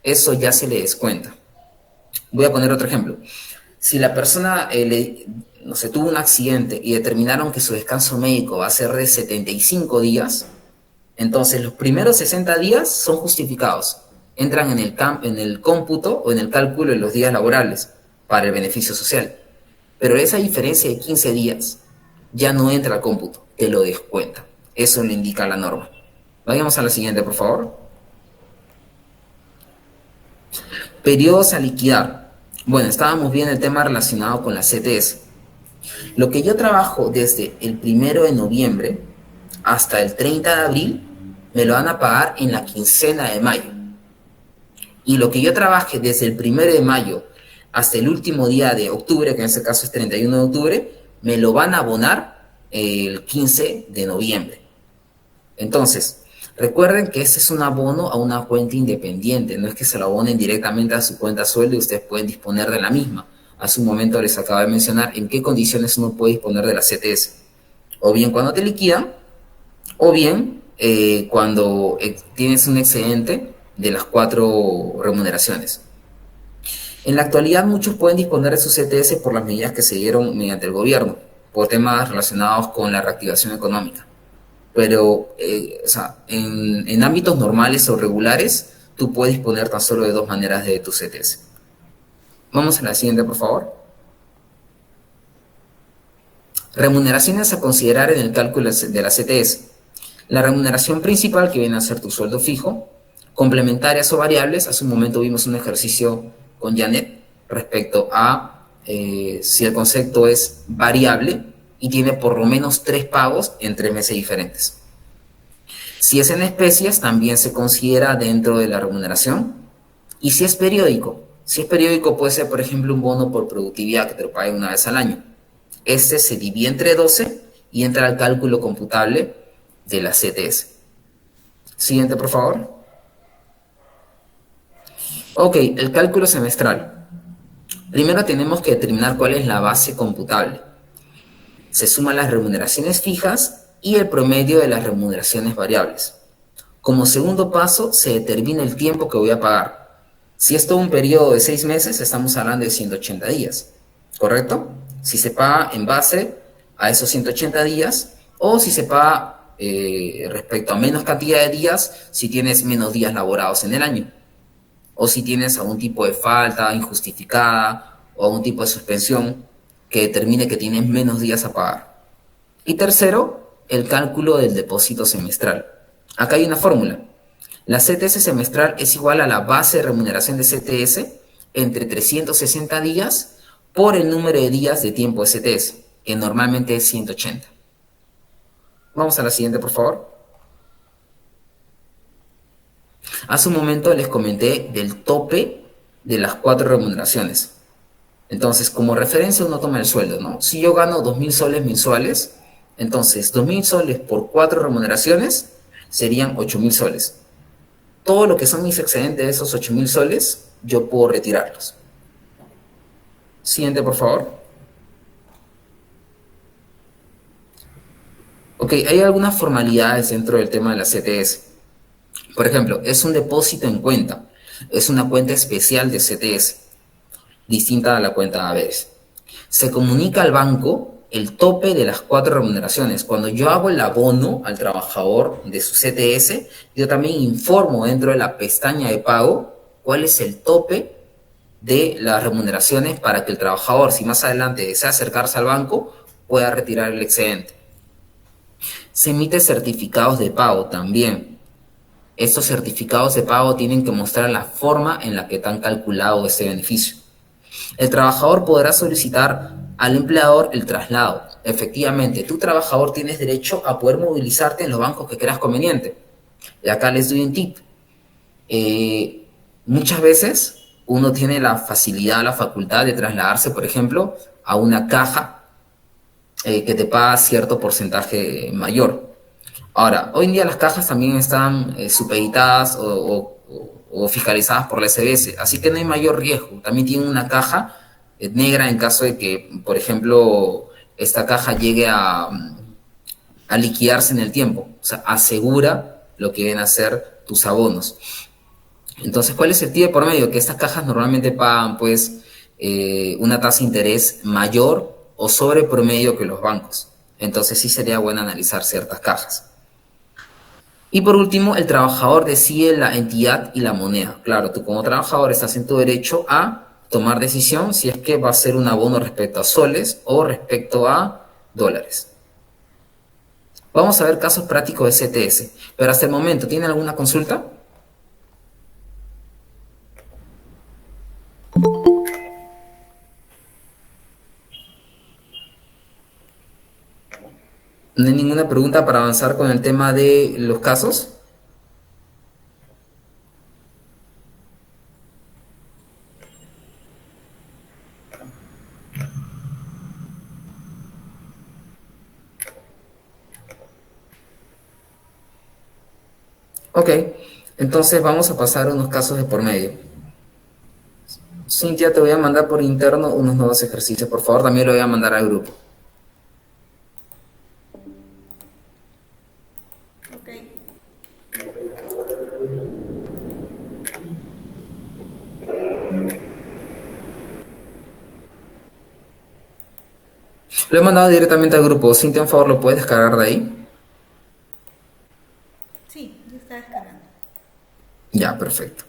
eso ya se le descuenta. Voy a poner otro ejemplo. Si la persona no sé, tuvo un accidente y determinaron que su descanso médico va a ser de 75 días, entonces los primeros 60 días son justificados. Entran en el cómputo o en el cálculo de los días laborables para el beneficio social. Pero esa diferencia de 15 días ya no entra al cómputo, te lo descuenta. Eso lo indica la norma. Vayamos a la siguiente, por favor. Periodos a liquidar. Bueno, estábamos viendo el tema relacionado con la CTS. Lo que yo trabajo desde el 1 de noviembre hasta el 30 de abril, me lo van a pagar en la quincena de mayo. Y lo que yo trabaje desde el 1 de mayo hasta el último día de octubre, que en este caso es 31 de octubre, me lo van a abonar el 15 de noviembre. Entonces, recuerden que este es un abono a una cuenta independiente, no es que se lo abonen directamente a su cuenta sueldo y ustedes pueden disponer de la misma. Hace un momento les acabo de mencionar en qué condiciones uno puede disponer de la CTS. O bien cuando te liquidan, o bien cuando tienes un excedente de las 4 remuneraciones. En la actualidad muchos pueden disponer de su CTS por las medidas que se dieron mediante el gobierno, por temas relacionados con la reactivación económica. Pero o sea, en ámbitos normales o regulares, tú puedes disponer tan solo de 2 maneras de tu CTS. Vamos a la siguiente, por favor. Remuneraciones a considerar en el cálculo de la CTS. La remuneración principal, que viene a ser tu sueldo fijo, complementarias o variables. Hace un momento vimos un ejercicio con Janet respecto a si el concepto es variable y tiene por lo menos 3 pagos en 3 meses diferentes. Si es en especies, también se considera dentro de la remuneración. Y si es periódico puede ser, por ejemplo, un bono por productividad que te lo paguen una vez al año. Este se divide entre 12 y entra al cálculo computable de la CTS. Siguiente, por favor. Ok, el cálculo semestral. Primero tenemos que determinar cuál es la base computable. Se suman las remuneraciones fijas y el promedio de las remuneraciones variables. Como segundo paso, se determina el tiempo que voy a pagar. Si es todo un periodo de 6 meses, estamos hablando de 180 días, ¿correcto? Si se paga en base a esos 180 días o si se paga respecto a menos cantidad de días si tienes menos días laborados en el año o si tienes algún tipo de falta injustificada o algún tipo de suspensión que determine que tienes menos días a pagar. Y tercero, el cálculo del depósito semestral. Acá hay una fórmula. La CTS semestral es igual a la base de remuneración de CTS entre 360 días por el número de días de tiempo de CTS, que normalmente es 180. Vamos a la siguiente, por favor. Hace un momento les comenté del tope de las 4 remuneraciones. Entonces, como referencia uno toma el sueldo, ¿no? Si yo gano 2.000 soles mensuales, entonces 2.000 soles por 4 remuneraciones serían 8.000 soles. Todo lo que son mis excedentes de esos 8.000 soles, yo puedo retirarlos. Siguiente, por favor. Ok, hay algunas formalidades dentro del tema de la CTS. Por ejemplo, es un depósito en cuenta. Es una cuenta especial de CTS, distinta a la cuenta de haberes. Se comunica al banco el tope de las 4 remuneraciones. Cuando yo hago el abono al trabajador de su CTS, yo también informo dentro de la pestaña de pago cuál es el tope de las remuneraciones para que el trabajador, si más adelante desea acercarse al banco, pueda retirar el excedente. Se emiten certificados de pago también. Estos certificados de pago tienen que mostrar la forma en la que están calculado ese beneficio. El trabajador podrá solicitar al empleador el traslado. Efectivamente, tu trabajador tienes derecho a poder movilizarte en los bancos que creas conveniente. Y acá les doy un tip. Muchas veces uno tiene la facilidad, la facultad de trasladarse, por ejemplo, a una caja que te paga cierto porcentaje mayor. Ahora, hoy en día las cajas también están supeditadas o fiscalizadas por la SBS, así que no hay mayor riesgo. También tienen una caja negra en caso de que, por ejemplo, esta caja llegue a liquidarse en el tiempo. O sea, asegura lo que vienen a ser tus abonos. Entonces, ¿cuál es el tip por medio? Que estas cajas normalmente pagan, pues, una tasa de interés mayor o sobre promedio que los bancos. Entonces, sí sería bueno analizar ciertas cajas. Y por último, el trabajador decide la entidad y la moneda. Claro, tú como trabajador estás en tu derecho a tomar decisión si es que va a ser un abono respecto a soles o respecto a dólares. Vamos a ver casos prácticos de CTS. Pero hasta el momento, ¿tiene alguna consulta? ¿No hay ninguna pregunta para avanzar con el tema de los casos? Ok, entonces vamos a pasar a unos casos de por medio. Cintia, te voy a mandar por interno unos nuevos ejercicios. Por favor, también lo voy a mandar al grupo. Ok. Lo he mandado directamente al grupo. Cintia, por favor, ¿lo puedes descargar de ahí? Sí, ya está descargando. Ya, perfecto.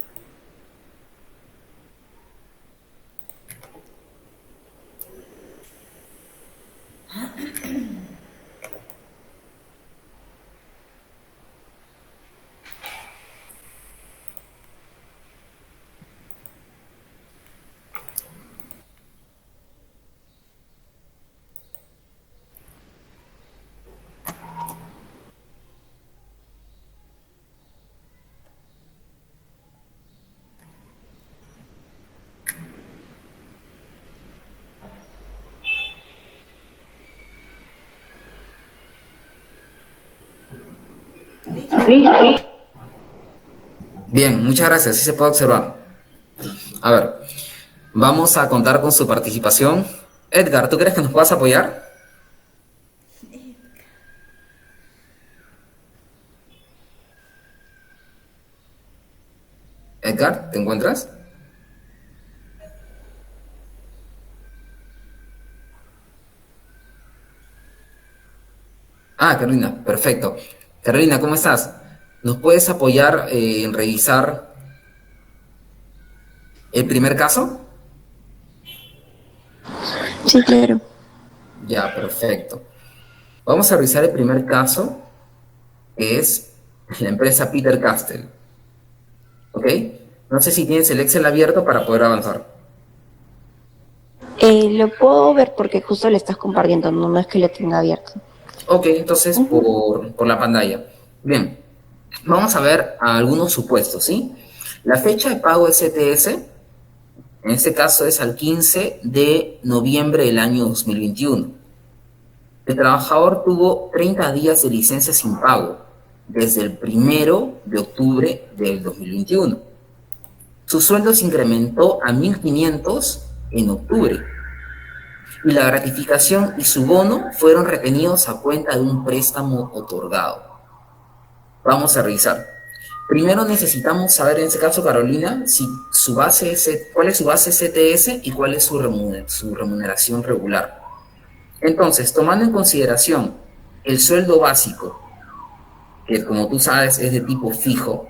Bien, muchas gracias, sí se puede observar. A ver, vamos a contar con su participación. Edgar, ¿tú crees que nos puedas apoyar? Edgar, ¿te encuentras? Ah, Carolina, perfecto. Carolina, ¿cómo estás? ¿Nos puedes apoyar en revisar el primer caso? Sí, claro. Ya, perfecto. Vamos a revisar el primer caso, que es la empresa Peter Castell. ¿Ok? No sé si tienes el Excel abierto para poder avanzar. Lo puedo ver porque justo le estás compartiendo, no es que lo tenga abierto. Ok, entonces por la pantalla. Bien, vamos a ver algunos supuestos, ¿sí? La fecha de pago STS, en este caso es al 15 de noviembre del año 2021. El trabajador tuvo 30 días de licencia sin pago desde el 1 de octubre del 2021. Su sueldo se incrementó a 1.500 en octubre y la gratificación y su bono fueron retenidos a cuenta de un préstamo otorgado. Vamos a revisar. Primero necesitamos saber, en este caso, Carolina, si cuál es su base CTS y cuál es su remuneración regular. Entonces, tomando en consideración el sueldo básico, que como tú sabes es de tipo fijo,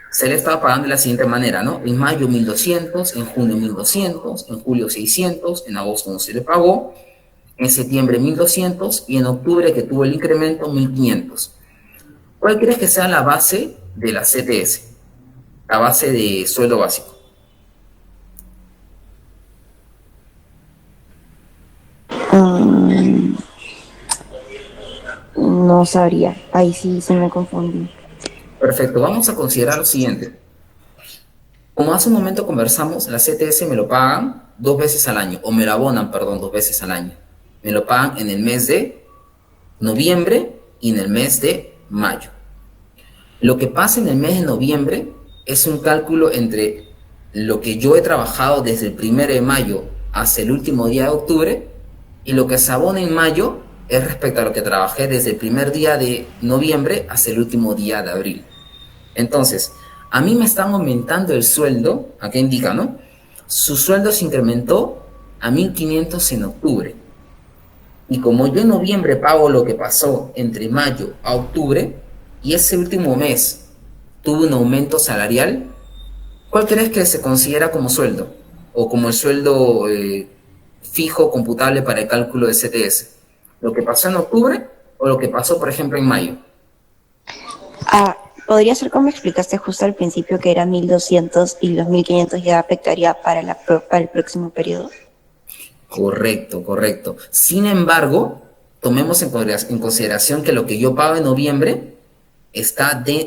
se le estaba pagando de la siguiente manera, ¿no? En mayo 1.200, en junio 1.200, en julio 600, en agosto no se le pagó, en septiembre 1.200 y en octubre, que tuvo el incremento, 1.500. ¿Cuál crees que sea la base de la CTS? La base de sueldo básico. No sabría, ahí sí me confundí. Perfecto, vamos a considerar lo siguiente. Como hace un momento conversamos, la CTS me lo pagan 2 veces al año, o me lo abonan, perdón, 2 veces al año. Me lo pagan en el mes de noviembre y en el mes de mayo. Lo que pasa en el mes de noviembre es un cálculo entre lo que yo he trabajado desde el 1 de mayo hasta el último día de octubre, y lo que se abona en mayo es respecto a lo que trabajé desde el primer día de noviembre hasta el último día de abril. Entonces, a mí me están aumentando el sueldo, acá indica, ¿no? Su sueldo se incrementó a 1.500 en octubre. Y como yo en noviembre pago lo que pasó entre mayo a octubre, y ese último mes tuve un aumento salarial, ¿cuál crees que se considera como sueldo? O como el sueldo fijo computable para el cálculo de CTS. ¿Lo que pasó en octubre o lo que pasó, por ejemplo, en mayo? Podría ser como explicaste justo al principio, que eran 1.200 y los 1.500 ya afectaría para el próximo periodo. Correcto, correcto. Sin embargo, tomemos en consideración que lo que yo pago en noviembre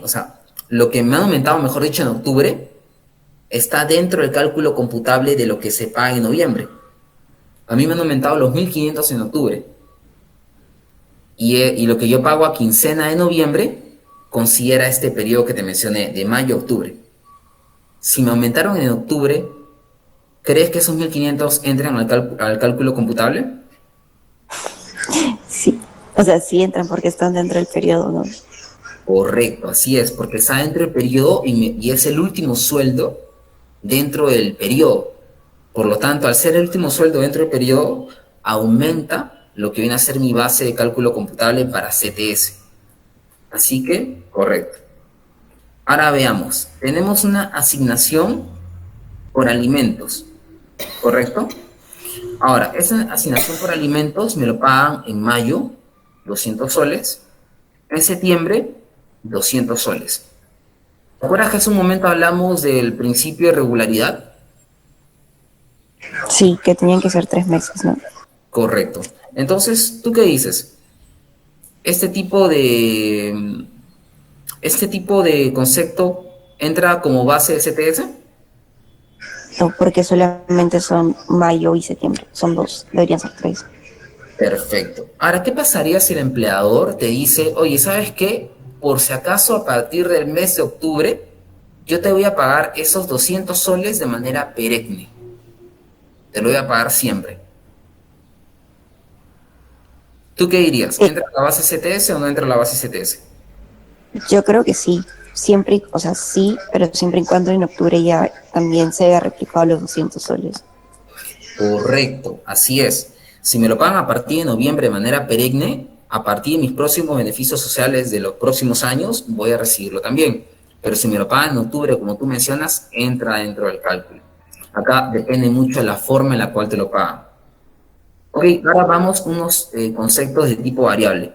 o sea, lo que me han aumentado, mejor dicho, en octubre, está dentro del cálculo computable de lo que se paga en noviembre. A mí me han aumentado los 1.500 en octubre. Y lo que yo pago a quincena de noviembre considera este periodo que te mencioné, de mayo a octubre. Si me aumentaron en octubre, ¿crees que esos 1.500 entran al cálculo computable? Sí, o sea, sí entran porque están dentro del periodo, ¿no? Correcto, así es, porque está dentro del periodo y es el último sueldo dentro del periodo. Por lo tanto, al ser el último sueldo dentro del periodo, aumenta lo que viene a ser mi base de cálculo computable para CTS. Así que, correcto. Ahora veamos, tenemos una asignación por alimentos, ¿correcto? Ahora, esa asignación por alimentos me lo pagan en mayo, 200 soles, en septiembre, 200 soles. ¿Te acuerdas que hace un momento hablamos del principio de regularidad? Sí, que tenían que ser 3 meses, ¿no? Correcto. Entonces, ¿tú qué dices? Este tipo de concepto entra como base de CTS. No, porque solamente son mayo y septiembre, son 2, deberían ser 3. Perfecto. Ahora, ¿qué pasaría si el empleador te dice, oye, ¿sabes qué? por si acaso a partir del mes de octubre, yo te voy a pagar esos 200 soles de manera perenne. Te lo voy a pagar siempre. ¿Tú qué dirías? ¿Entra a la base CTS o no entra a la base CTS? Yo creo que sí, siempre, o sea, sí, pero siempre y cuando en octubre ya también se haya replicado los 200 soles. Correcto, así es. Si me lo pagan a partir de noviembre de manera perenne, a partir de mis próximos beneficios sociales de los próximos años, voy a recibirlo también. Pero si me lo pagan en octubre, como tú mencionas, entra dentro del cálculo. Acá depende mucho de la forma en la cual te lo pagan. Ok, ahora vamos a unos conceptos de tipo variable.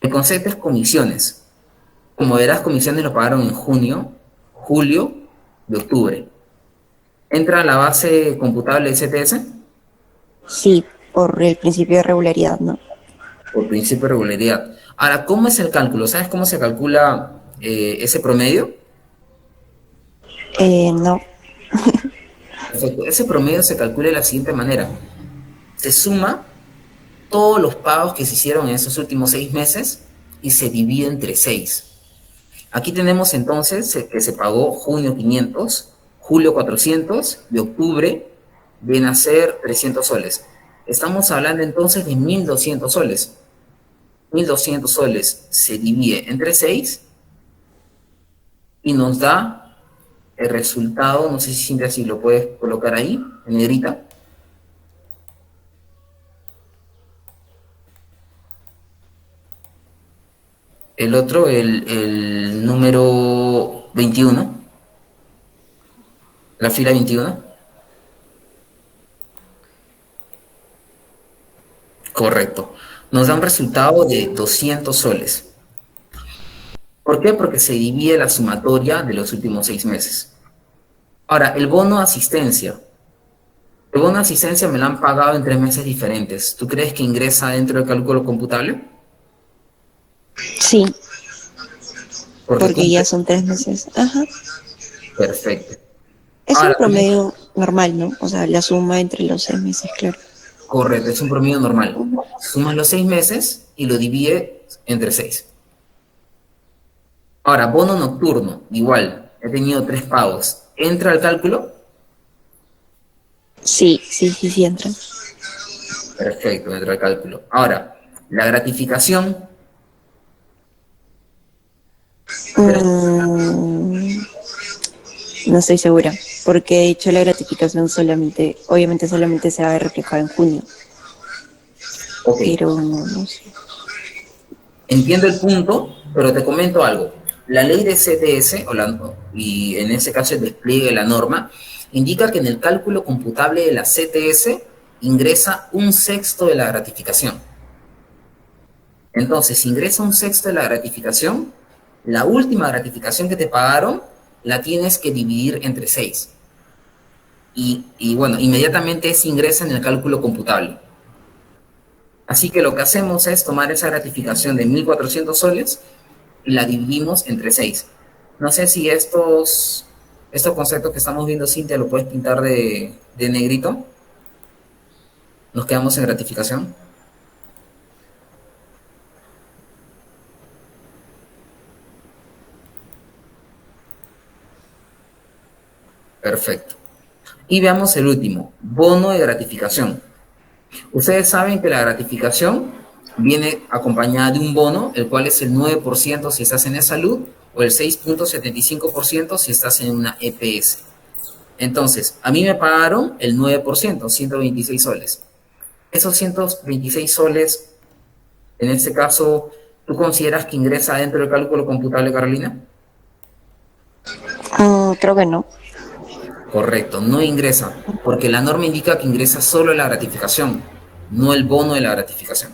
El concepto es comisiones. Como verás, comisiones lo pagaron en junio, julio y octubre. ¿Entra a la base computable de CTS? Sí, por el principio de regularidad, ¿no? Por principio de regularidad. Ahora, ¿cómo es el cálculo? ¿Sabes cómo se calcula ese promedio? No. Perfecto. Ese promedio se calcula de la siguiente manera. Se suma todos los pagos que se hicieron en esos últimos 6 meses y se divide entre 6. Aquí tenemos entonces que se pagó junio 500, julio 400 y octubre viene a ser 300 soles. Estamos hablando entonces de 1.200 soles. 1.200 soles se divide entre 6 y nos da el resultado, no sé si Cintia si lo puedes colocar ahí, en negrita. El otro, el número 21, la fila 21. Correcto. Nos da un resultado de 200 soles. ¿Por qué? Porque se divide la sumatoria de los últimos 6 meses. Ahora, el bono asistencia. El bono asistencia me lo han pagado en 3 meses diferentes. ¿Tú crees que ingresa dentro del cálculo computable? Sí, porque cumple. ya son 3 meses. Ajá. Perfecto. Es Ahora, un promedio normal, ¿no? O sea, la suma entre los 6 meses, claro. correcto, es un promedio normal. Sumas los 6 meses y lo divides entre 6. Ahora, bono nocturno, igual. He tenido 3 pagos. ¿Entra al cálculo? Sí, sí entra. Perfecto, entra al cálculo. Ahora, la gratificación. No estoy segura, porque de hecho la gratificación obviamente solamente se va a reflejar en junio. Ok. Pero no sé. Entiendo el punto, pero te comento algo. La ley de CTS, y en ese caso el despliegue de la norma, indica que en el cálculo computable de la CTS ingresa 1/6 de la gratificación. Entonces, si ingresa 1/6 de la gratificación, la última gratificación que te pagaron la tienes que dividir entre 6. Y bueno, inmediatamente se ingresa en el cálculo computable. Así que lo que hacemos es tomar esa gratificación de 1.400 soles y la dividimos entre 6. No sé si estos conceptos que estamos viendo, Cintia, lo puedes pintar de negrito. Nos quedamos en gratificación. Perfecto. Y veamos el último, bono de gratificación. Ustedes saben que la gratificación viene acompañada de un bono, el cual es el 9% si estás en salud o el 6.75% si estás en una EPS. Entonces, a mí me pagaron el 9%, 126 soles. Esos 126 soles, en este caso, ¿tú consideras que ingresa dentro del cálculo computable, Carolina? Creo que no. Correcto, no ingresa, porque la norma indica que ingresa solo la gratificación, no el bono de la gratificación.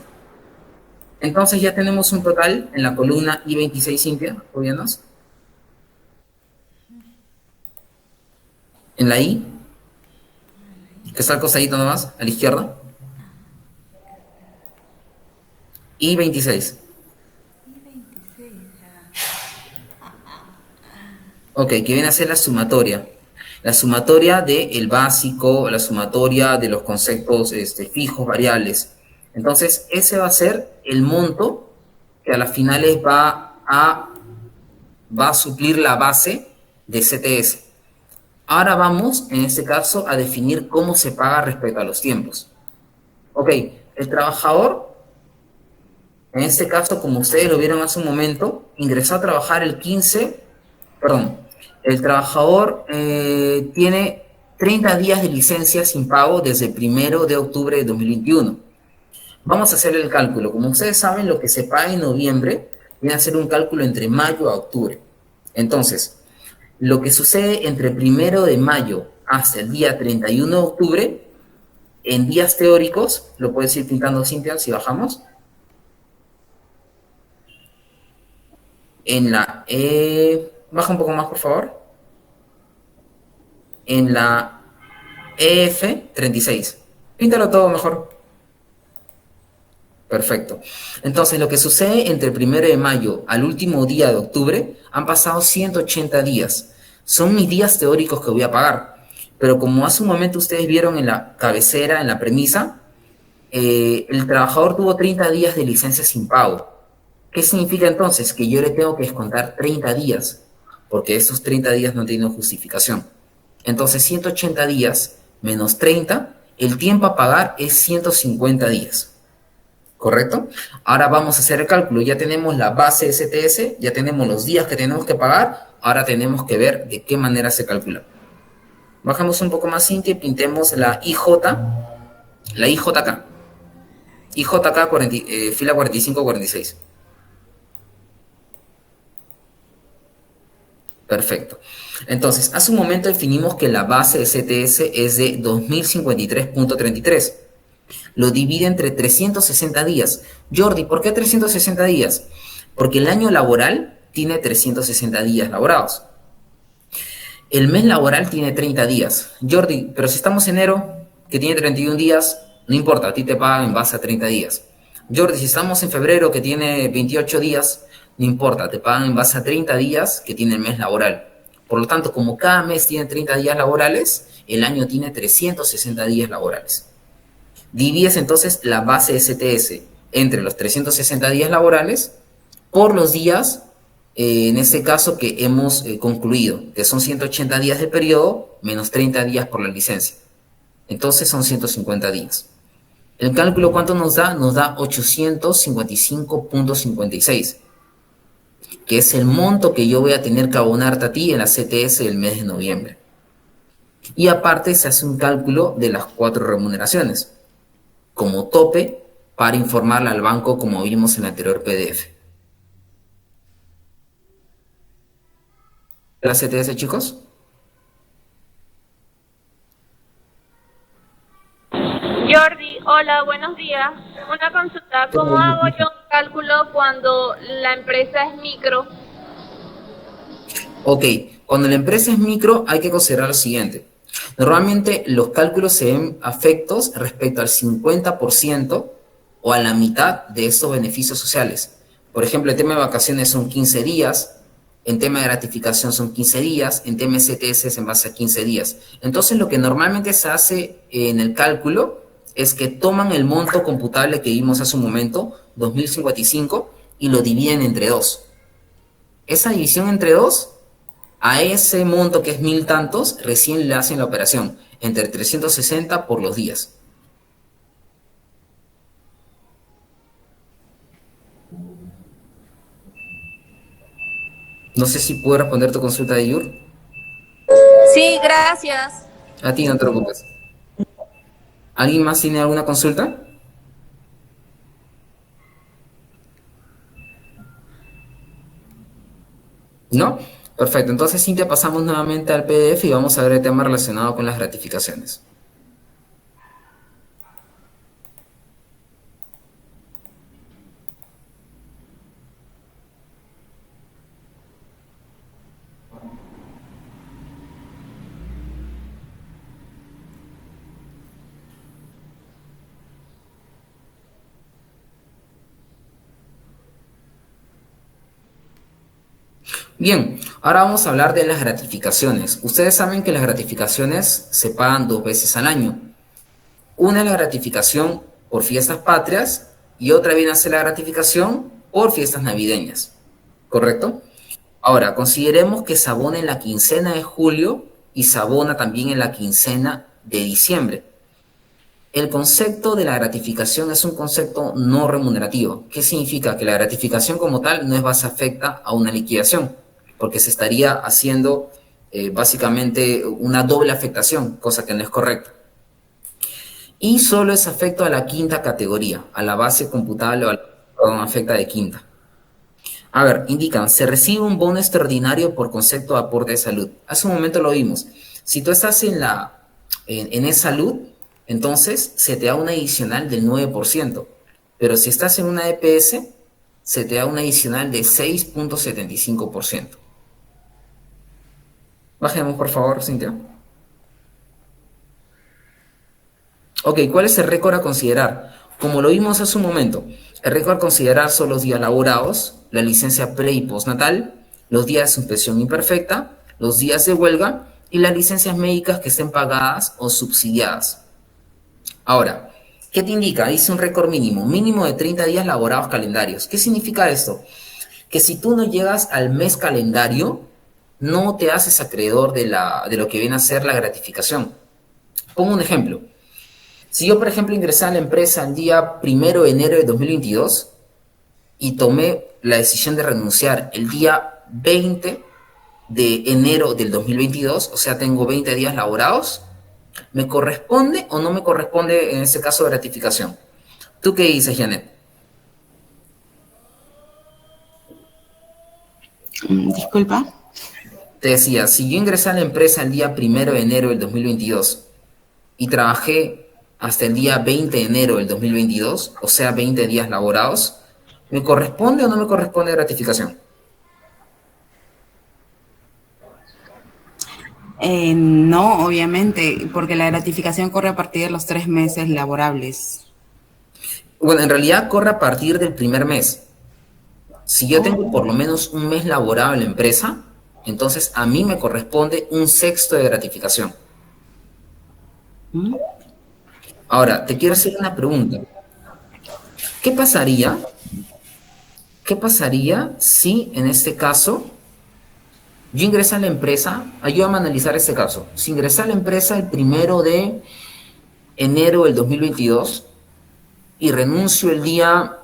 Entonces ya tenemos un total en la columna I-26, Cintia, ¿obvianos? En la I, que está al costadito nomás, a la izquierda. I-26. Ok, que viene a ser la sumatoria. La sumatoria del básico, la sumatoria de los conceptos fijos, variables. Entonces, ese va a ser el monto que a las finales va va a suplir la base de CTS. Ahora vamos, en este caso, a definir cómo se paga respecto a los tiempos. Ok, el trabajador, en este caso, como ustedes lo vieron hace un momento, ingresó a trabajar el 15, perdón, el trabajador tiene 30 días de licencia sin pago desde el 1 de octubre de 2021. Vamos a hacer el cálculo. Como ustedes saben, lo que se paga en noviembre viene a ser un cálculo entre mayo a octubre. Entonces, lo que sucede entre el 1 de mayo hasta el día 31 de octubre, en días teóricos, lo puedes ir pintando, Cintia, si bajamos. En la baja un poco más, por favor. En la EF36. Píntalo todo mejor. Perfecto. Entonces, lo que sucede entre el 1 de mayo al último día de octubre, han pasado 180 días. Son mis días teóricos que voy a pagar. Pero como hace un momento ustedes vieron en la cabecera, en la premisa, el trabajador tuvo 30 días de licencia sin pago. ¿Qué significa entonces? Que yo le tengo que descontar 30 días, porque esos 30 días no tienen justificación. Entonces, 180 días menos 30, el tiempo a pagar es 150 días. ¿Correcto? Ahora vamos a hacer el cálculo. Ya tenemos la base de CTS, ya tenemos los días que tenemos que pagar, ahora tenemos que ver de qué manera se calcula. Bajamos un poco más, Cintia, y pintemos la IJK. IJK fila 45-46. Perfecto. Entonces, hace un momento definimos que la base de CTS es de 2053.33. Lo divide entre 360 días. Jordi, ¿por qué 360 días? Porque el año laboral tiene 360 días laborados. El mes laboral tiene 30 días. Jordi, pero si estamos en enero, que tiene 31 días, no importa, a ti te pagan en base a 30 días. Jordi, si estamos en febrero, que tiene 28 días, no importa, te pagan en base a 30 días que tiene el mes laboral. Por lo tanto, como cada mes tiene 30 días laborales, el año tiene 360 días laborales. Divides entonces la base de CTS entre los 360 días laborales por los días, en este caso que hemos concluido, que son 180 días de periodo menos 30 días por la licencia. Entonces son 150 días. El cálculo, ¿cuánto nos da? Nos da 855.56, que es el monto que yo voy a tener que abonarte a ti en la CTS del mes de noviembre. Y aparte se hace un cálculo de las 4 remuneraciones como tope para informarle al banco, como vimos en el anterior PDF. ¿La CTS, chicos? Jordi, hola, buenos días. Una consulta, ¿cómo hago yo un cálculo cuando la empresa es micro? Ok, cuando la empresa es micro hay que considerar lo siguiente. Normalmente los cálculos se ven afectos respecto al 50% o a la mitad de estos beneficios sociales. Por ejemplo, el tema de vacaciones son 15 días, en tema de gratificación son 15 días, en tema de CTS es en base a 15 días. Entonces lo que normalmente se hace en el cálculo es que toman el monto computable que vimos hace un momento, 2055, y lo dividen entre 2. Esa división entre 2, a ese monto que es 1000 tantos, recién le hacen la operación, entre 360 por los días. No sé si puedo responder tu consulta de Yur. Sí, gracias. A ti no te preocupes. ¿Alguien más tiene alguna consulta? ¿No? Perfecto. Entonces, Cintia, pasamos nuevamente al PDF y vamos a ver el tema relacionado con las gratificaciones. Bien, ahora vamos a hablar de las gratificaciones. Ustedes saben que las gratificaciones se pagan 2 veces al año. Una es la gratificación por fiestas patrias y otra viene a ser la gratificación por fiestas navideñas. ¿correcto? Ahora, consideremos que se abona en la quincena de julio y se abona también en la quincena de diciembre. El concepto de la gratificación es un concepto no remunerativo. ¿Qué significa? Que la gratificación como tal no es base afecta a una liquidación, porque se estaría haciendo básicamente una doble afectación, cosa que no es correcta. Y solo es afecto a la quinta categoría, a la base computable o a la afecta de quinta. A ver, indican, se recibe un bono extraordinario por concepto de aporte de salud. Hace un momento lo vimos. Si tú estás en e-salud, entonces se te da un adicional del 9%. Pero si estás en una EPS, se te da un adicional de 6.75%. Bajemos, por favor, Cintia. Ok, ¿cuál es el récord a considerar? Como lo vimos hace un momento, el récord a considerar son los días laborados, la licencia pre y postnatal, los días de suspensión imperfecta, los días de huelga y las licencias médicas que estén pagadas o subsidiadas. Ahora, ¿qué te indica? Dice un récord mínimo de 30 días laborados calendarios. ¿Qué significa esto? Que si tú no llegas al mes calendario, no te haces acreedor de lo que viene a ser la gratificación. Pongo un ejemplo. Si yo, por ejemplo, ingresé a la empresa el día 1 de enero de 2022 y tomé la decisión de renunciar el día 20 de enero del 2022, o sea, tengo 20 días laborados, ¿me corresponde o no me corresponde en ese caso gratificación? ¿Tú qué dices, Janet? Disculpa. Te decía, si yo ingresé a la empresa el día 1 de enero del 2022 y trabajé hasta el día 20 de enero del 2022, o sea, 20 días laborados, ¿me corresponde o no me corresponde gratificación? No, obviamente, porque la gratificación corre a partir de los 3 meses laborables. Bueno, en realidad corre a partir del primer mes. Si yo tengo por lo menos un mes laborado en la empresa, entonces a mí me corresponde un sexto de gratificación. Ahora, te quiero hacer una pregunta. ¿Qué pasaría si en este caso yo ingresé a la empresa? Ayúdame a analizar este caso. Si ingresé a la empresa el 1 de enero del 2022 y renuncio el día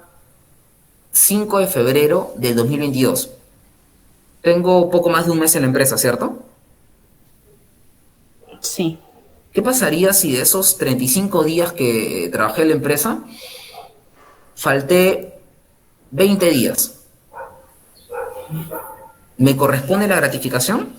5 de febrero del 2022. Tengo poco más de un mes en la empresa, ¿cierto? Sí. ¿Qué pasaría si de esos 35 días que trabajé en la empresa, falté 20 días? ¿Me corresponde la gratificación?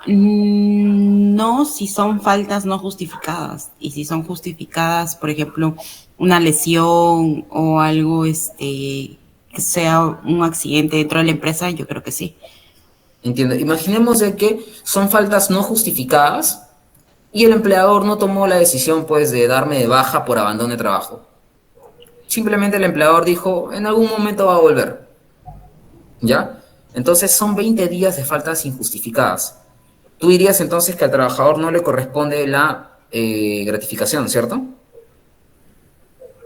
No, si son faltas no justificadas. Y si son justificadas, por ejemplo, una lesión o algo, que sea un accidente dentro de la empresa, yo creo que sí. Entiendo. Imaginemos de que son faltas no justificadas y el empleador no tomó la decisión, pues, de darme de baja por abandono de trabajo. Simplemente el empleador dijo, en algún momento va a volver. ¿Ya? Entonces son 20 días de faltas injustificadas. Tú dirías entonces que al trabajador no le corresponde la gratificación, ¿cierto?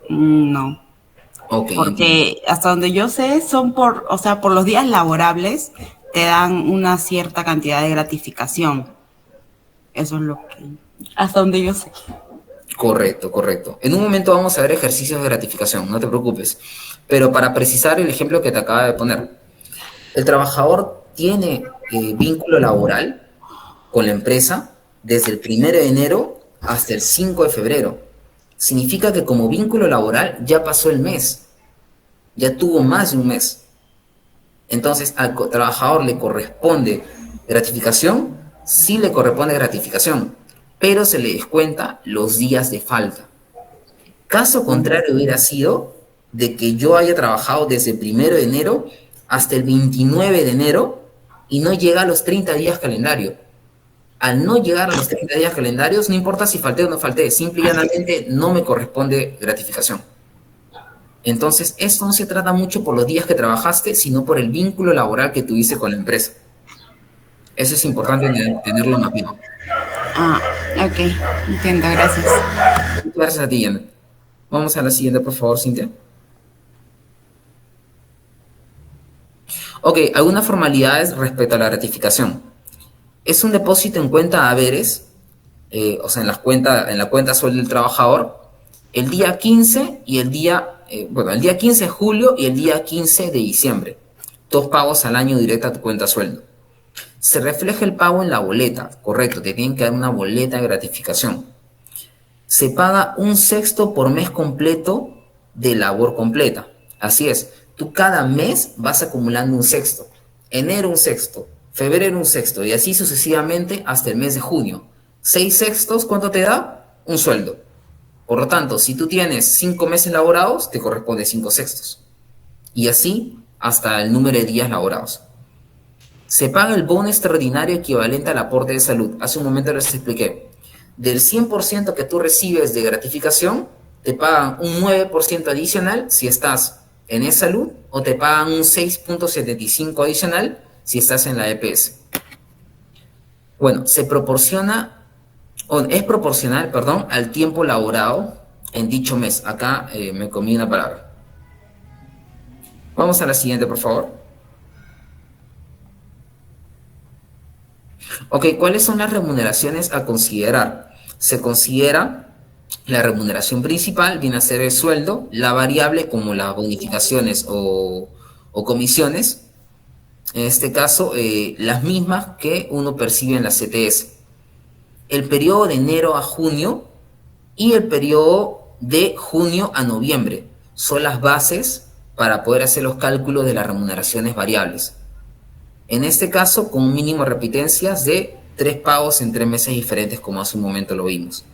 No. Ok. Porque hasta donde yo sé, son por los días laborables te dan una cierta cantidad de gratificación. Eso es lo que, hasta donde yo sé. Correcto, correcto. En un momento vamos a ver ejercicios de gratificación, no te preocupes. Pero para precisar el ejemplo que te acaba de poner, el trabajador tiene vínculo laboral con la empresa desde el 1 de enero hasta el 5 de febrero. Significa que como vínculo laboral ya pasó el mes, ya tuvo más de un mes. Entonces, al trabajador le corresponde gratificación, sí le corresponde gratificación, pero se le descuenta los días de falta. Caso contrario hubiera sido de que yo haya trabajado desde el 1 de enero hasta el 29 de enero y no llega a los 30 días calendario. Al no llegar a los 30 días calendarios, no importa si falté o no falté, simple y llanamente no me corresponde gratificación. Entonces, esto no se trata mucho por los días que trabajaste, sino por el vínculo laboral que tuviste con la empresa. Eso es importante tenerlo más bien. Ok, entiendo, gracias. Gracias a ti, Janet. Vamos a la siguiente, por favor, Cintia. Ok, algunas formalidades respecto a la gratificación. Es un depósito en cuenta haberes, o sea, en la cuenta sueldo del trabajador, el día 15 y el día 15 de julio y el día 15 de diciembre. 2 pagos al año directo a tu cuenta sueldo. Se refleja el pago en la boleta, correcto, te tienen que dar una boleta de gratificación. Se paga 1/6 por mes completo de labor completa. Así es, tú cada mes vas acumulando 1/6. Enero 1/6, febrero 1/6 y así sucesivamente hasta el mes de junio. 6/6, ¿cuánto te da? Un sueldo. Por lo tanto, si tú tienes 5 meses laborados, te corresponde 5/6. Y así hasta el número de días laborados. Se paga el bono extraordinario equivalente al aporte de salud. Hace un momento les expliqué. Del 100% que tú recibes de gratificación, te pagan un 9% adicional si estás en e-salud o te pagan un 6.75 adicional si estás en la EPS. Bueno, es proporcional, al tiempo laborado en dicho mes. Acá me comí una palabra. Vamos a la siguiente, por favor. Ok, ¿cuáles son las remuneraciones a considerar? Se considera la remuneración principal, viene a ser el sueldo, la variable como las bonificaciones o comisiones, en este caso las mismas que uno percibe en la CTS. El periodo de enero a junio y el periodo de junio a noviembre son las bases para poder hacer los cálculos de las remuneraciones variables. En este caso, con un mínimo de repitencias de 3 pagos en 3 meses diferentes, como hace un momento lo vimos.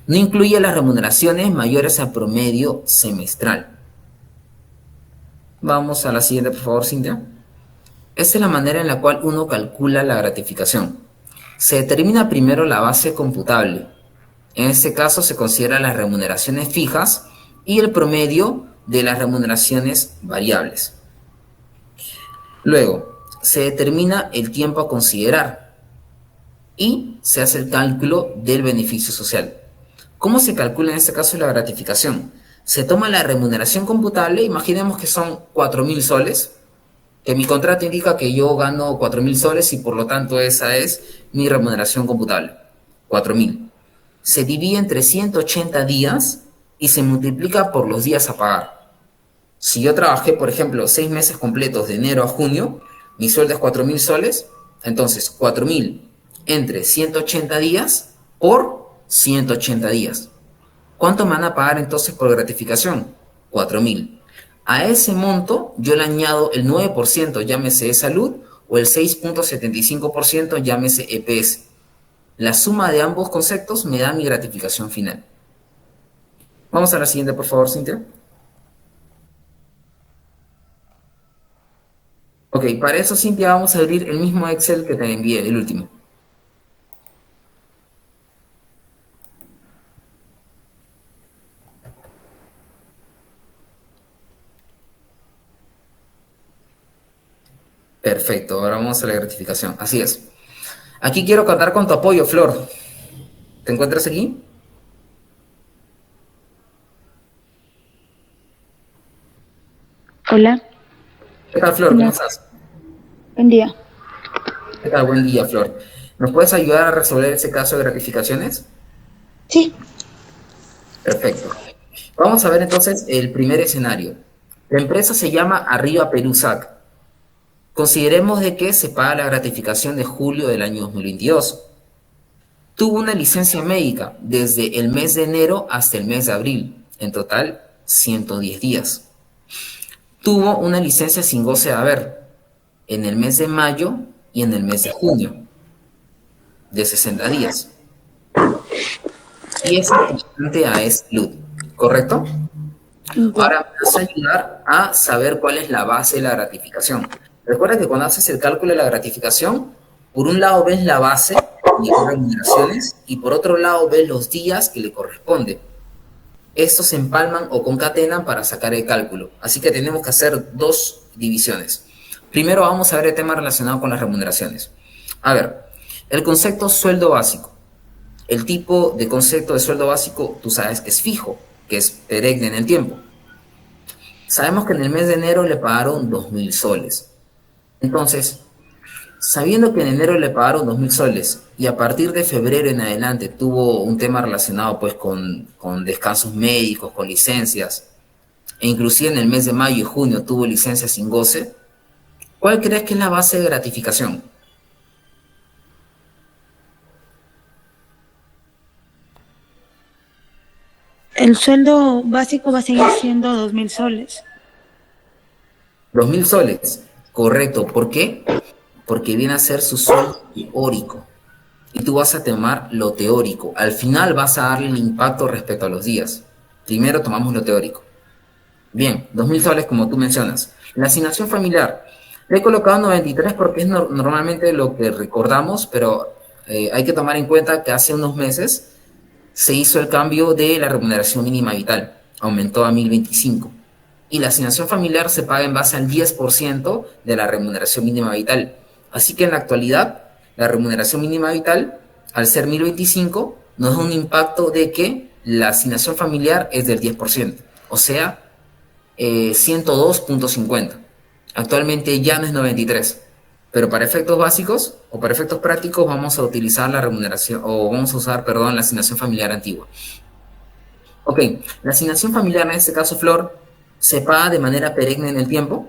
No incluye las remuneraciones mayores al promedio semestral. Vamos a la siguiente, por favor, Cintia. Esta es la manera en la cual uno calcula la gratificación. Se determina primero la base computable. En este caso se consideran las remuneraciones fijas y el promedio de las remuneraciones variables. Luego, se determina el tiempo a considerar y se hace el cálculo del beneficio social. ¿Cómo se calcula en este caso la gratificación? Se toma la remuneración computable, imaginemos que son 4.000 soles, que mi contrato indica que yo gano 4.000 soles y por lo tanto esa es mi remuneración computable, 4.000. Se divide entre 180 días y se multiplica por los días a pagar. Si yo trabajé, por ejemplo, 6 meses completos de enero a junio, mi sueldo es 4.000 soles, entonces 4.000 entre 180 días por 180 días. ¿Cuánto me van a pagar entonces por gratificación? 4.000. A ese monto yo le añado el 9%, llámese salud, o el 6.75%, llámese EPS. La suma de ambos conceptos me da mi gratificación final. Vamos a la siguiente, por favor, Cintia. Ok, para eso, Cintia, vamos a abrir el mismo Excel que te envié, el último. Perfecto, ahora vamos a la gratificación. Así es. Aquí quiero contar con tu apoyo, Flor. ¿Te encuentras aquí? Hola. ¿Qué tal, Flor? ¿Cómo estás? Buen día. ¿Qué tal? Buen día, Flor. ¿Nos puedes ayudar a resolver ese caso de gratificaciones? Sí. Perfecto. Vamos a ver entonces el primer escenario. La empresa se llama Arriba Perú SAC. Consideremos de que se paga la gratificación de julio del año 2022. Tuvo una licencia médica desde el mes de enero hasta el mes de abril. En total, 110 días. Tuvo una licencia sin goce de haber en el mes de mayo y en el mes de junio, de 60 días. Y es importante a e-salud, ¿correcto? Ahora me vas a ayudar a saber cuál es la base de la gratificación. Recuerda que cuando haces el cálculo de la gratificación, por un lado ves la base y las remuneraciones, y por otro lado ves los días que le corresponden. Estos se empalman o concatenan para sacar el cálculo. Así que tenemos que hacer 2 divisiones. Primero vamos a ver el tema relacionado con las remuneraciones. A ver, el concepto sueldo básico. El tipo de concepto de sueldo básico, tú sabes que es fijo, que es perenne en el tiempo. Sabemos que en el mes de enero le pagaron 2.000 soles. Entonces, sabiendo que en enero le pagaron 2.000 soles y a partir de febrero en adelante tuvo un tema relacionado pues con descansos médicos, con licencias, e inclusive en el mes de mayo y junio tuvo licencias sin goce, ¿cuál crees que es la base de gratificación? El sueldo básico va a seguir siendo 2.000 soles. 2.000 soles, correcto. ¿Por qué? Porque viene a ser su sueldo teórico. Y tú vas a tomar lo teórico. Al final vas a darle el impacto respecto a los días. Primero tomamos lo teórico. Bien, 2.000 soles como tú mencionas. La asignación familiar. Le he colocado 93 porque es normalmente lo que recordamos, pero hay que tomar en cuenta que hace unos meses se hizo el cambio de la remuneración mínima vital. Aumentó a 1.025. Y la asignación familiar se paga en base al 10% de la remuneración mínima vital. Así que en la actualidad, la remuneración mínima vital, al ser 1.025, nos da un impacto de que la asignación familiar es del 10%, o sea, 102.50. Actualmente ya no es 93, pero para efectos básicos o para efectos prácticos vamos a utilizar la remuneración, o vamos a usar, perdón, la asignación familiar antigua. Ok, la asignación familiar en este caso, Flor, se paga de manera perenne en el tiempo.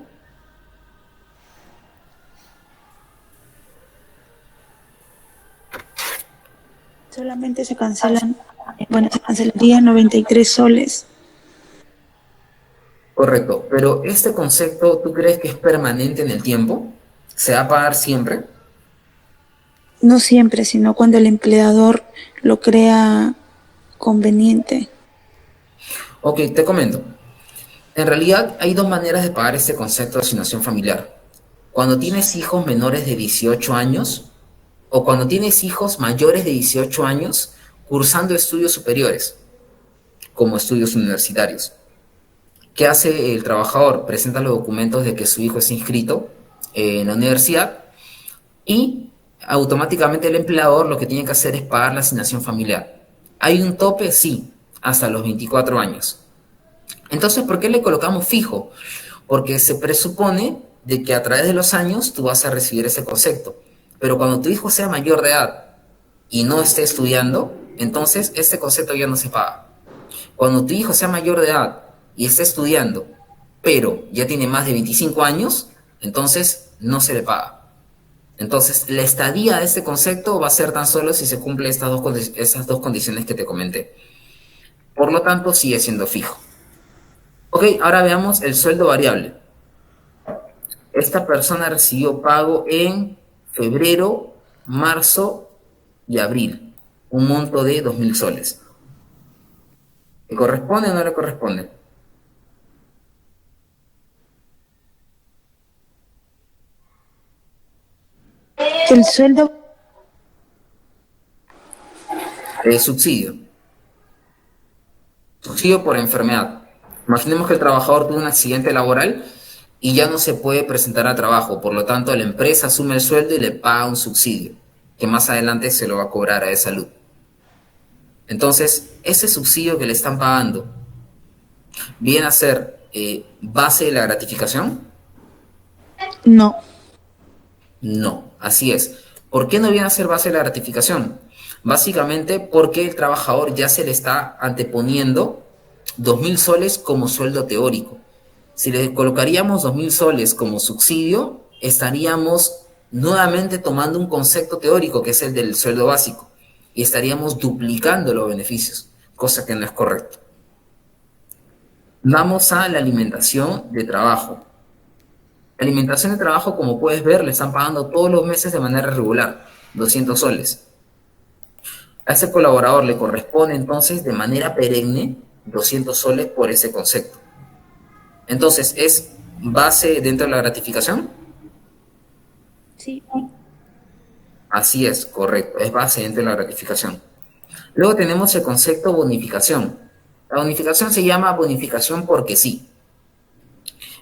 Solamente se cancelan, se cancelarían 93 soles. Correcto, pero este concepto, ¿tú crees que es permanente en el tiempo? ¿Se va a pagar siempre? No siempre, sino cuando el empleador lo crea conveniente. Ok, te comento. En realidad hay dos maneras de pagar este concepto de asignación familiar. Cuando tienes hijos menores de 18 años o cuando tienes hijos mayores de 18 años cursando estudios superiores, como estudios universitarios. ¿Qué hace el trabajador? Presenta los documentos de que su hijo es inscrito en la universidad y automáticamente el empleador lo que tiene que hacer es pagar la asignación familiar. ¿Hay un tope? Sí, hasta los 24 años. Entonces, ¿por qué le colocamos fijo? Porque se presupone de que a través de los años tú vas a recibir ese concepto. Pero cuando tu hijo sea mayor de edad y no esté estudiando, entonces este concepto ya no se paga. Cuando tu hijo sea mayor de edad y esté estudiando, pero ya tiene más de 25 años, entonces no se le paga. Entonces, la estadía de este concepto va a ser tan solo si se cumplen esas dos condiciones que te comenté. Por lo tanto, sigue siendo fijo. Ok, ahora veamos el sueldo variable. Esta persona recibió pago en febrero, marzo y abril. Un monto de 2.000 soles. ¿Le corresponde o no le corresponde? El sueldo Subsidio. Subsidio por enfermedad. Imaginemos que el trabajador tuvo un accidente laboral y ya no se puede presentar al trabajo. Por lo tanto, la empresa asume el sueldo y le paga un subsidio, que más adelante se lo va a cobrar a de salud. Entonces, ese subsidio que le están pagando viene a ser base de la gratificación. no. No, así es. ¿Por qué no viene a ser base de la gratificación? Básicamente porque el trabajador ya se le está anteponiendo 2.000 soles como sueldo teórico. Si le colocaríamos 2.000 soles como subsidio, estaríamos nuevamente tomando un concepto teórico que es el del sueldo básico y estaríamos duplicando los beneficios, cosa que no es correcto. Vamos a la alimentación de trabajo. La alimentación de trabajo, como puedes ver, le están pagando todos los meses de manera regular, 200 soles. A ese colaborador le corresponde entonces de manera perenne 200 soles por ese concepto. Entonces, ¿es base dentro de la gratificación? Sí. Así es, correcto, es base dentro de la gratificación. Luego tenemos el concepto bonificación. La bonificación se llama bonificación porque sí.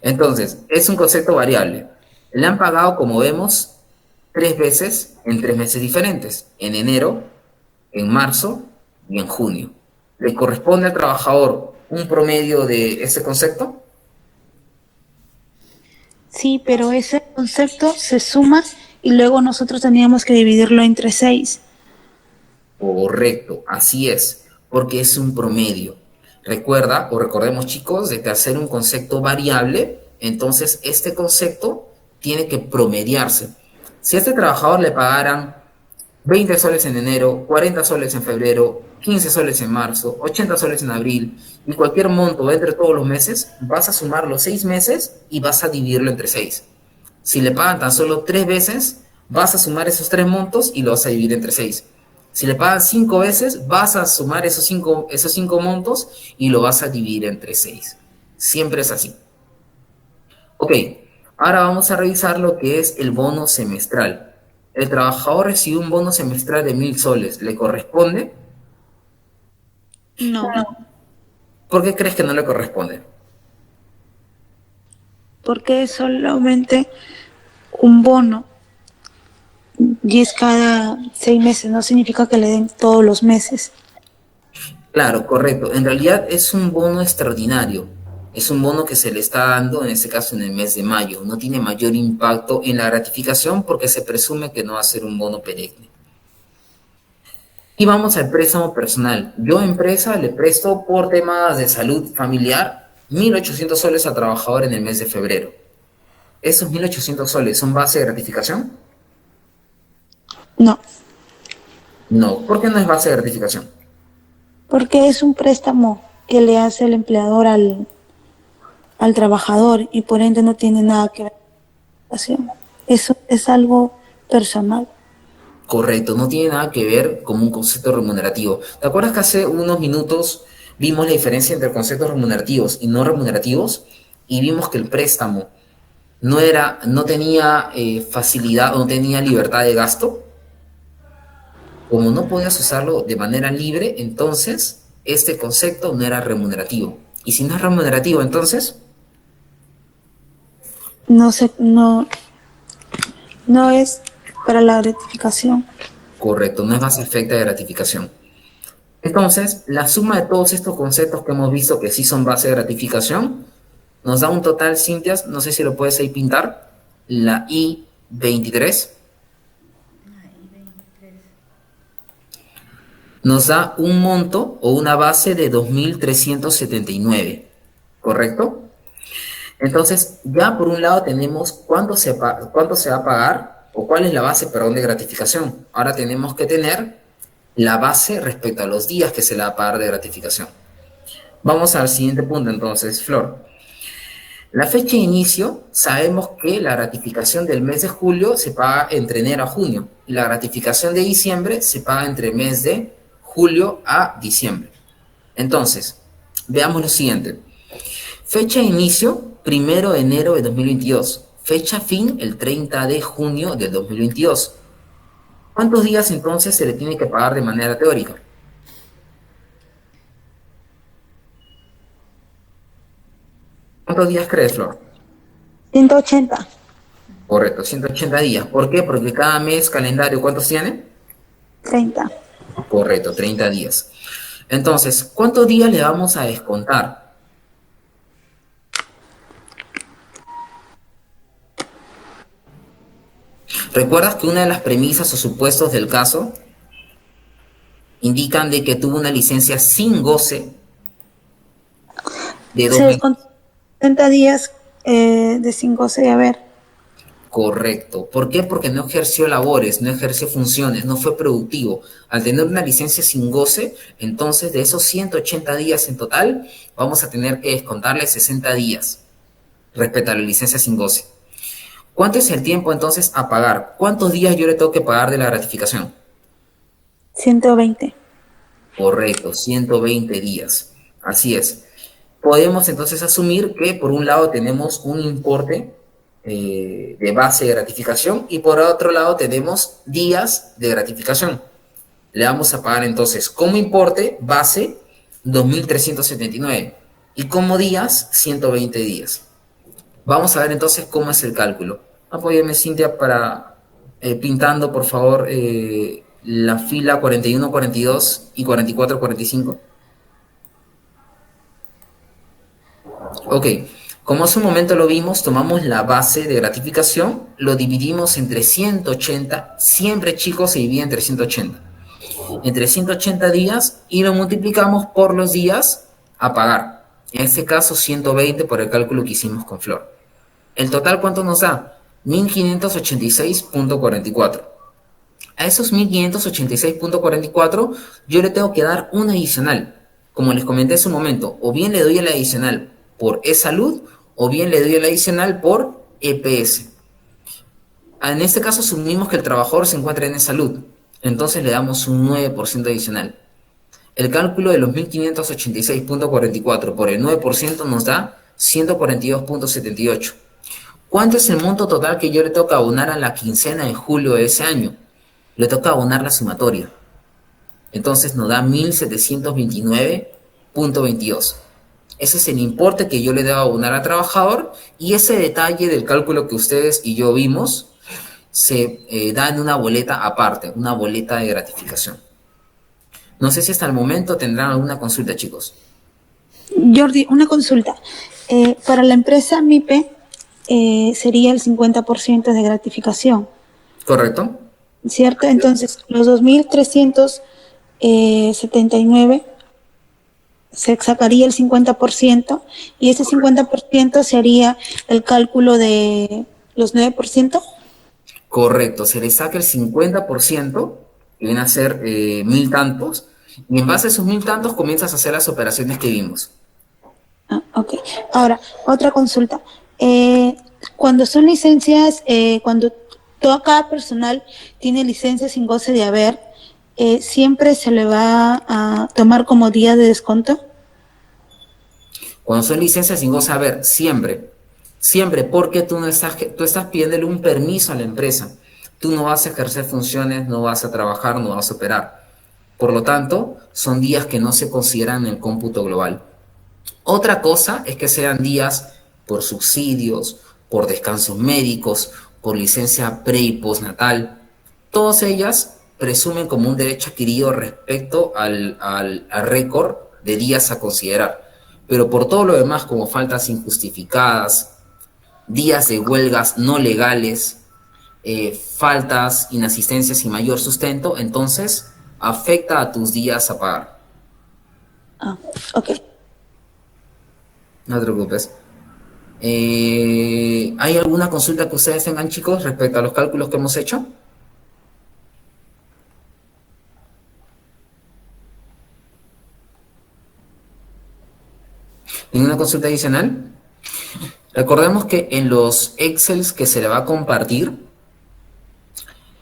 Entonces, es un concepto variable. Le han pagado, como vemos, 3 veces en 3 meses diferentes, en enero, en marzo y en junio. ¿Le corresponde al trabajador un promedio de ese concepto? Sí, pero ese concepto se suma y luego nosotros teníamos que dividirlo entre 6. Correcto, así es, porque es un promedio. Recuerda, o recordemos chicos, de que al ser un concepto variable, entonces este concepto tiene que promediarse. Si a este trabajador le pagaran 20 soles en enero, 40 soles en febrero, 15 soles en marzo, 80 soles en abril y cualquier monto entre todos los meses, vas a sumar los 6 meses y vas a dividirlo entre 6. Si le pagan tan solo 3 veces, vas a sumar esos 3 montos y lo vas a dividir entre 6. Si le pagan 5 veces, vas a sumar esos cinco montos y lo vas a dividir entre 6. Siempre es así. Ok, ahora vamos a revisar lo que es el bono semestral. El trabajador recibe un bono semestral de 1.000 soles. ¿Le corresponde? No, ¿Por qué crees que no le corresponde? porque es solamente un bono y es cada 6 meses, no significa que le den todos los meses. Claro, correcto. En realidad es un bono extraordinario. Es un bono que se le está dando, en este caso en el mes de mayo. No tiene mayor impacto en la gratificación porque se presume que no va a ser un bono perenne. Y vamos al préstamo personal. Yo, empresa, le presto por temas de salud familiar 1.800 soles al trabajador en el mes de febrero. ¿Esos 1.800 soles son base de gratificación? No, No. ¿Por qué no es base de gratificación? porque es un préstamo que le hace el empleador al trabajador y por ende no tiene nada que ver con la situación. Eso es algo personal. Correcto, no tiene nada que ver con un concepto remunerativo. ¿Te acuerdas que hace unos minutos vimos la diferencia entre conceptos remunerativos y no remunerativos? Y vimos que el préstamo no tenía facilidad o no tenía libertad de gasto. Como no podías usarlo de manera libre, entonces este concepto no era remunerativo. Y si no es remunerativo, entonces, No se, no, no es para la gratificación. correcto, no es base efecta de gratificación. Entonces, la suma de todos estos conceptos que hemos visto que sí son base de gratificación, nos da un total, Cintia, no sé si lo puedes ahí pintar, la I-23, nos da un monto o una base de 2.379, ¿correcto? Entonces, ya por un lado tenemos cuánto se va a pagar, o cuál es la base, perdón, de gratificación. Ahora tenemos que tener la base respecto a los días que se le va a pagar de gratificación. Vamos al siguiente punto entonces, Flor. La fecha de inicio, sabemos que la gratificación del mes de julio se paga entre enero a junio y la gratificación de diciembre se paga entre el mes de julio a diciembre. Entonces, veamos lo siguiente. Fecha de inicio, 1 de enero de 2022. Fecha fin, el 30 de junio del 2022. ¿Cuántos días entonces se le tiene que pagar de manera teórica? ¿Cuántos días crees, Flor? 180. Correcto, 180 días. ¿Por qué? Porque cada mes calendario, ¿cuántos tiene? 30. Correcto, 30 días. Entonces, ¿cuántos días le vamos a descontar? ¿Recuerdas que una de las premisas o supuestos del caso indican de que tuvo una licencia sin goce de 2 Se meses? descontó 30 días de 5 6, a ver. Correcto. ¿Por qué? Porque no ejerció labores, no ejerció funciones, no fue productivo. Al tener una licencia sin goce, entonces de esos 180 días en total, vamos a tener que descontarle 60 días respecto a la licencia sin goce. ¿Cuánto es el tiempo entonces a pagar? ¿Cuántos días yo le tengo que pagar de la gratificación? 120. Correcto, 120 días. Así es. Podemos entonces asumir que por un lado tenemos un importe de base de gratificación y por otro lado tenemos días de gratificación. Le vamos a pagar entonces como importe base 2.379 y como días 120 días. Vamos a ver entonces cómo es el cálculo. Apóyame, Cintia, para pintando por favor la fila 41, 42 y 44, 45. Ok, Como hace un momento lo vimos, tomamos la base de gratificación, lo dividimos entre 180, siempre chicos se divide entre 180. Entre 180 días y lo multiplicamos por los días a pagar. En este caso 120 por el cálculo que hicimos con Flor. ¿El total cuánto nos da? 1586.44. A esos 1586.44 yo le tengo que dar un adicional. Como les comenté hace un momento, o bien le doy el adicional por e-salud o bien le doy el adicional por EPS. En este caso asumimos que el trabajador se encuentra en e-salud, entonces le damos un 9% adicional. El cálculo de los 1586.44 por el 9% nos da 142.78. ¿Cuánto es el monto total que yo le toca abonar a la quincena de julio de ese año? Le toca abonar la sumatoria. Entonces nos da 1729.22. Ese es el importe que yo le debo abonar al trabajador, y ese detalle del cálculo que ustedes y yo vimos se da en una boleta aparte, una boleta de gratificación. No sé si hasta el momento tendrán alguna consulta, chicos. Jordi, una consulta. Para la empresa MIPE sería el 50% de gratificación, ¿Correcto? ¿cierto? Entonces, los 2.379 se sacaría el 50% y ese 50% se haría el cálculo de los 9%. Correcto, se le saca el 50%, que viene a ser 1000 tantos, y en base a esos 1000 tantos comienzas a hacer las operaciones que vimos. Ok. Ahora, otra consulta. Cuando son licencias, cuando cada personal tiene licencia sin goce de haber, ¿siempre se le va a tomar como día de descuento? Cuando son licencias sin goce de haber, siempre, porque tú estás pidiéndole un permiso a la empresa. Tú no vas a ejercer funciones, no vas a trabajar, no vas a operar. Por lo tanto, son días que no se consideran en el cómputo global. Otra cosa es que sean días por subsidios, por descansos médicos, por licencia pre y postnatal. Todas ellas presumen como un derecho adquirido respecto al récord de días a considerar. Pero por todo lo demás, como faltas injustificadas, días de huelgas no legales, faltas, inasistencias y mayor sustento, entonces afecta a tus días a pagar. Ok. No te preocupes. ¿Hay alguna consulta que ustedes tengan, chicos, respecto a los cálculos que hemos hecho? ¿Ninguna consulta adicional? Recordemos que en los Excels que se le va a compartir,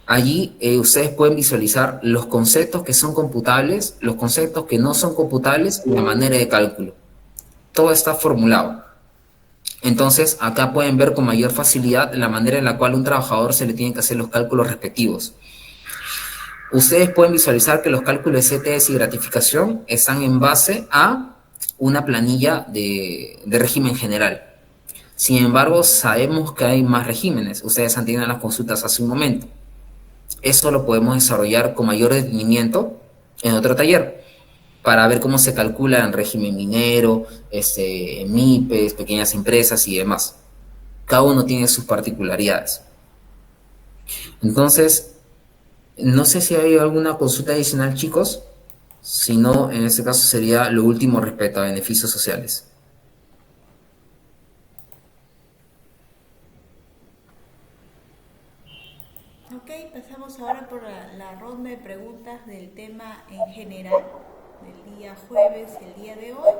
allí ustedes pueden visualizar los conceptos que son computables, los conceptos que no son computables y la manera de cálculo. Todo está formulado. Entonces, acá pueden ver con mayor facilidad la manera en la cual un trabajador se le tiene que hacer los cálculos respectivos. Ustedes pueden visualizar que los cálculos de CTS y gratificación están en base a una planilla de régimen general. Sin embargo, sabemos que hay más regímenes. Ustedes han tenido las consultas hace un momento. Eso lo podemos desarrollar con mayor detenimiento en otro taller, para ver cómo se calcula en régimen minero, MIPES, pequeñas empresas y demás. Cada uno tiene sus particularidades. Entonces, no sé si hay alguna consulta adicional, chicos. Si no, en este caso sería lo último respecto a beneficios sociales. Ok, pasamos ahora por la ronda de preguntas del tema en general del día jueves y el día de hoy.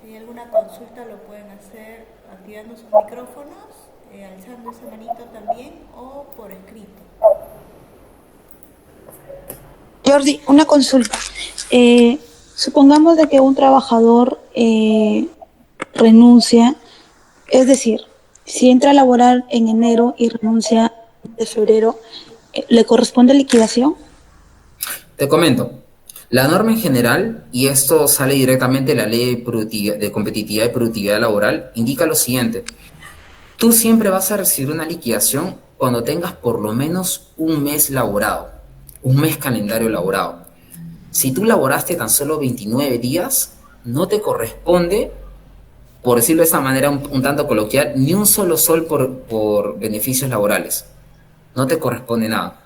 Si hay alguna consulta lo pueden hacer activando sus micrófonos, alzando esa manito también o por escrito. Jordi, una consulta. Supongamos de que un trabajador renuncia, es decir, si entra a laborar en enero y renuncia de febrero, ¿le corresponde liquidación? Te comento. La norma en general, y esto sale directamente de la Ley de Competitividad y Productividad Laboral, indica lo siguiente. Tú siempre vas a recibir una liquidación cuando tengas por lo menos un mes laborado, un mes calendario laborado. Si tú laboraste tan solo 29 días, no te corresponde por decirlo de esa manera un tanto coloquial, ni un solo sol por beneficios laborales. No te corresponde nada.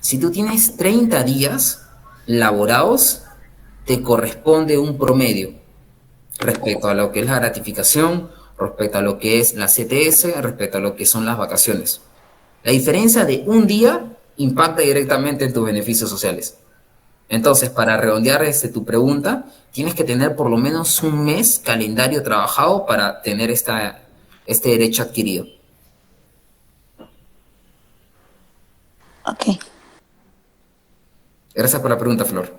Si tú tienes 30 días laborados, te corresponde un promedio respecto a lo que es la gratificación, respecto a lo que es la CTS, respecto a lo que son las vacaciones. La diferencia de un día impacta directamente en tus beneficios sociales. Entonces, para redondear tu pregunta, tienes que tener por lo menos un mes calendario trabajado para tener este derecho adquirido. Ok. Gracias por la pregunta, Flor.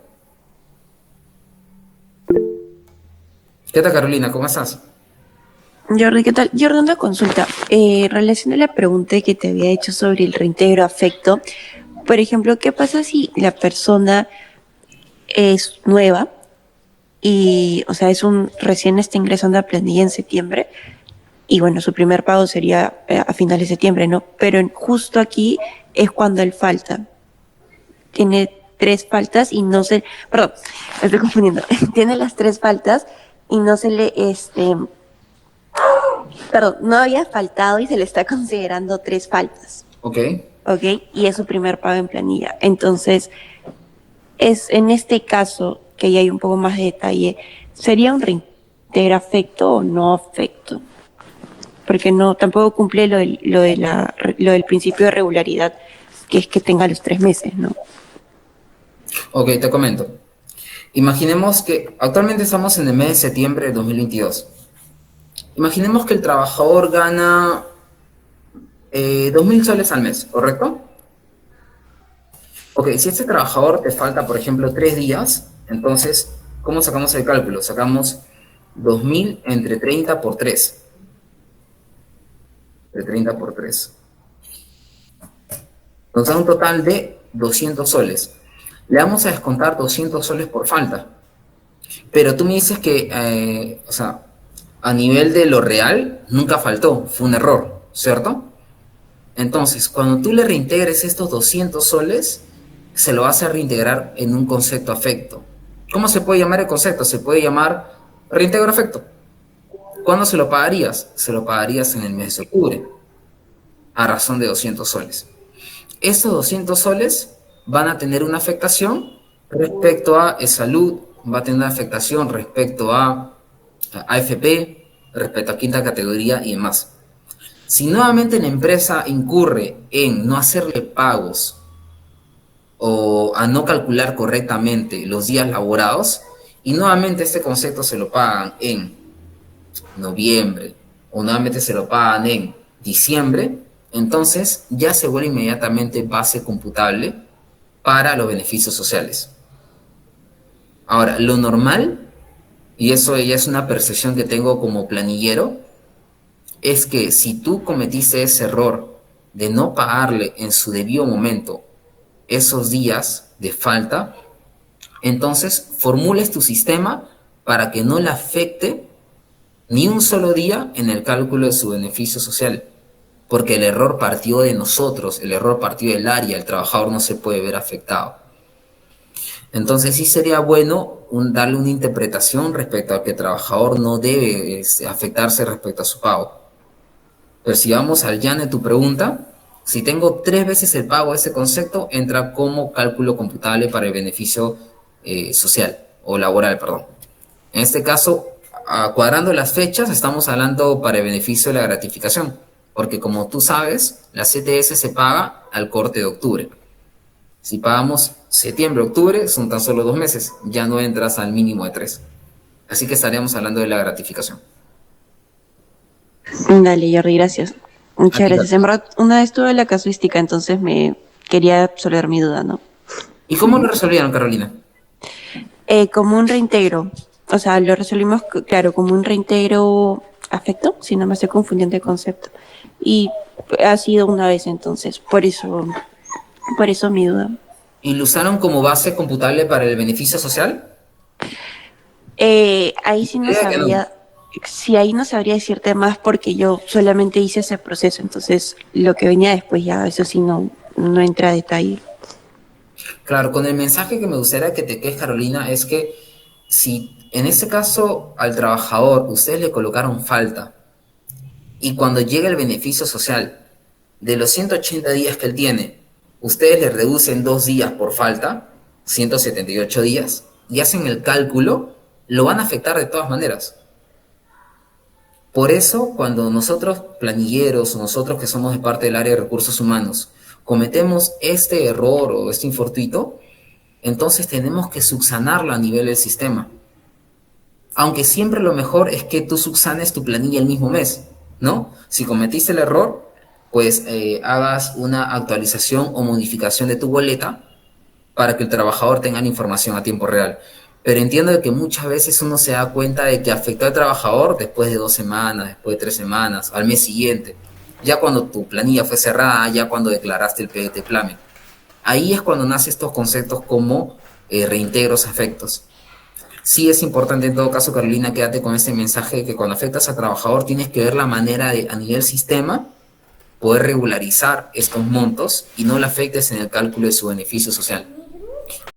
¿Qué tal, Carolina? ¿Cómo estás? Jordi, ¿qué tal? Jordi, una consulta. Relación a la pregunta que te había hecho sobre el reintegro afecto, por ejemplo, ¿qué pasa si la persona es nueva y, o sea, recién está ingresando a planilla en septiembre y bueno, su primer pago sería a finales de septiembre, ¿no? Pero justo aquí es cuando él falta. Tiene 3 faltas y no se, perdón, me estoy confundiendo. Tiene las 3 faltas y no se le, perdón, no había faltado y se le está considerando 3 faltas. Ok. ¿Ok? Y es su primer pago en planilla. Entonces, es en este caso, que ya hay un poco más de detalle, ¿sería un reintegro afecto o no afecto? Porque no, tampoco cumple lo del principio de regularidad, que es que tenga los 3 meses, ¿no? Ok, te comento. Imaginemos que actualmente estamos en el mes de septiembre de 2022. Imaginemos que el trabajador gana 2.000 soles al mes, ¿correcto? Ok, si este trabajador te falta, por ejemplo, 3 días, entonces, ¿cómo sacamos el cálculo? Sacamos 2.000 entre 30 por 3. De 30 por 3. Nos da un total de 200 soles. Le vamos a descontar 200 soles por falta. Pero tú me dices que, o sea, a nivel de lo real, nunca faltó, fue un error, ¿cierto? Entonces, cuando tú le reintegres estos 200 soles, se lo vas a reintegrar en un concepto afecto. ¿Cómo se puede llamar el concepto? Se puede llamar reintegro afecto. ¿Cuándo se lo pagarías? Se lo pagarías en el mes de octubre, a razón de 200 soles. Estos 200 soles van a tener una afectación respecto a salud, va a tener una afectación respecto a AFP, respecto a quinta categoría y demás. Si nuevamente la empresa incurre en no hacerle pagos o a no calcular correctamente los días laborados, y nuevamente este concepto se lo pagan en noviembre o nuevamente se lo pagan en diciembre, entonces ya se vuelve inmediatamente base computable para los beneficios sociales. Ahora, lo normal, y eso ya es una percepción que tengo como planillero, es que si tú cometiste ese error de no pagarle en su debido momento esos días de falta, entonces formules tu sistema para que no le afecte ni un solo día en el cálculo de su beneficio social, porque el error partió de nosotros, el error partió del área, el trabajador no se puede ver afectado. Entonces sí sería bueno darle una interpretación respecto a que el trabajador no debe afectarse respecto a su pago. Pero si vamos al llano de tu pregunta, si tengo 3 veces el pago de ese concepto, entra como cálculo computable para el beneficio social o laboral, perdón. En este caso, cuadrando las fechas, estamos hablando para el beneficio de la gratificación, porque como tú sabes, la CTS se paga al corte de octubre. Si pagamos septiembre, octubre, son tan solo 2 meses, ya no entras al mínimo de 3. Así que estaríamos hablando de la gratificación. Dale, Jordi, gracias. Muchas Aquí gracias. En verdad, una vez tuve la casuística, entonces me quería absolver mi duda, ¿no? ¿Y cómo lo resolvieron, Carolina? Como un reintegro. O sea, lo resolvimos, claro, como un reintegro afecto, si no me estoy confundiendo de concepto. Y ha sido una vez entonces, por eso mi duda. ¿Y lo usaron como base computable para el beneficio social? Ahí sí no Creo que no. sabría, sí, ahí no sabría decirte más porque yo solamente hice ese proceso, entonces lo que venía después ya, eso sí no entra a detalle. Claro, con el mensaje que me gustaría que te quedes, Carolina, es que si En este caso, al trabajador, ustedes le colocaron falta. Y cuando llega el beneficio social, de los 180 días que él tiene, ustedes le reducen 2 días por falta, 178 días, y hacen el cálculo, lo van a afectar de todas maneras. Por eso, cuando nosotros, planilleros, o nosotros que somos de parte del área de recursos humanos, cometemos este error o este infortuito, entonces tenemos que subsanarlo a nivel del sistema. Aunque siempre lo mejor es que tú subsanes tu planilla el mismo mes, ¿no? Si cometiste el error, pues hagas una actualización o modificación de tu boleta para que el trabajador tenga la información a tiempo real. Pero entiendo de que muchas veces uno se da cuenta de que afectó al trabajador después de 2 semanas, después de 3 semanas, al mes siguiente, ya cuando tu planilla fue cerrada, ya cuando declaraste el PDT-PLAME. Ahí es cuando nacen estos conceptos como reintegros afectos. Sí es importante en todo caso, Carolina, quédate con este mensaje de que cuando afectas al trabajador tienes que ver la manera de, a nivel sistema, poder regularizar estos montos y no le afectes en el cálculo de su beneficio social.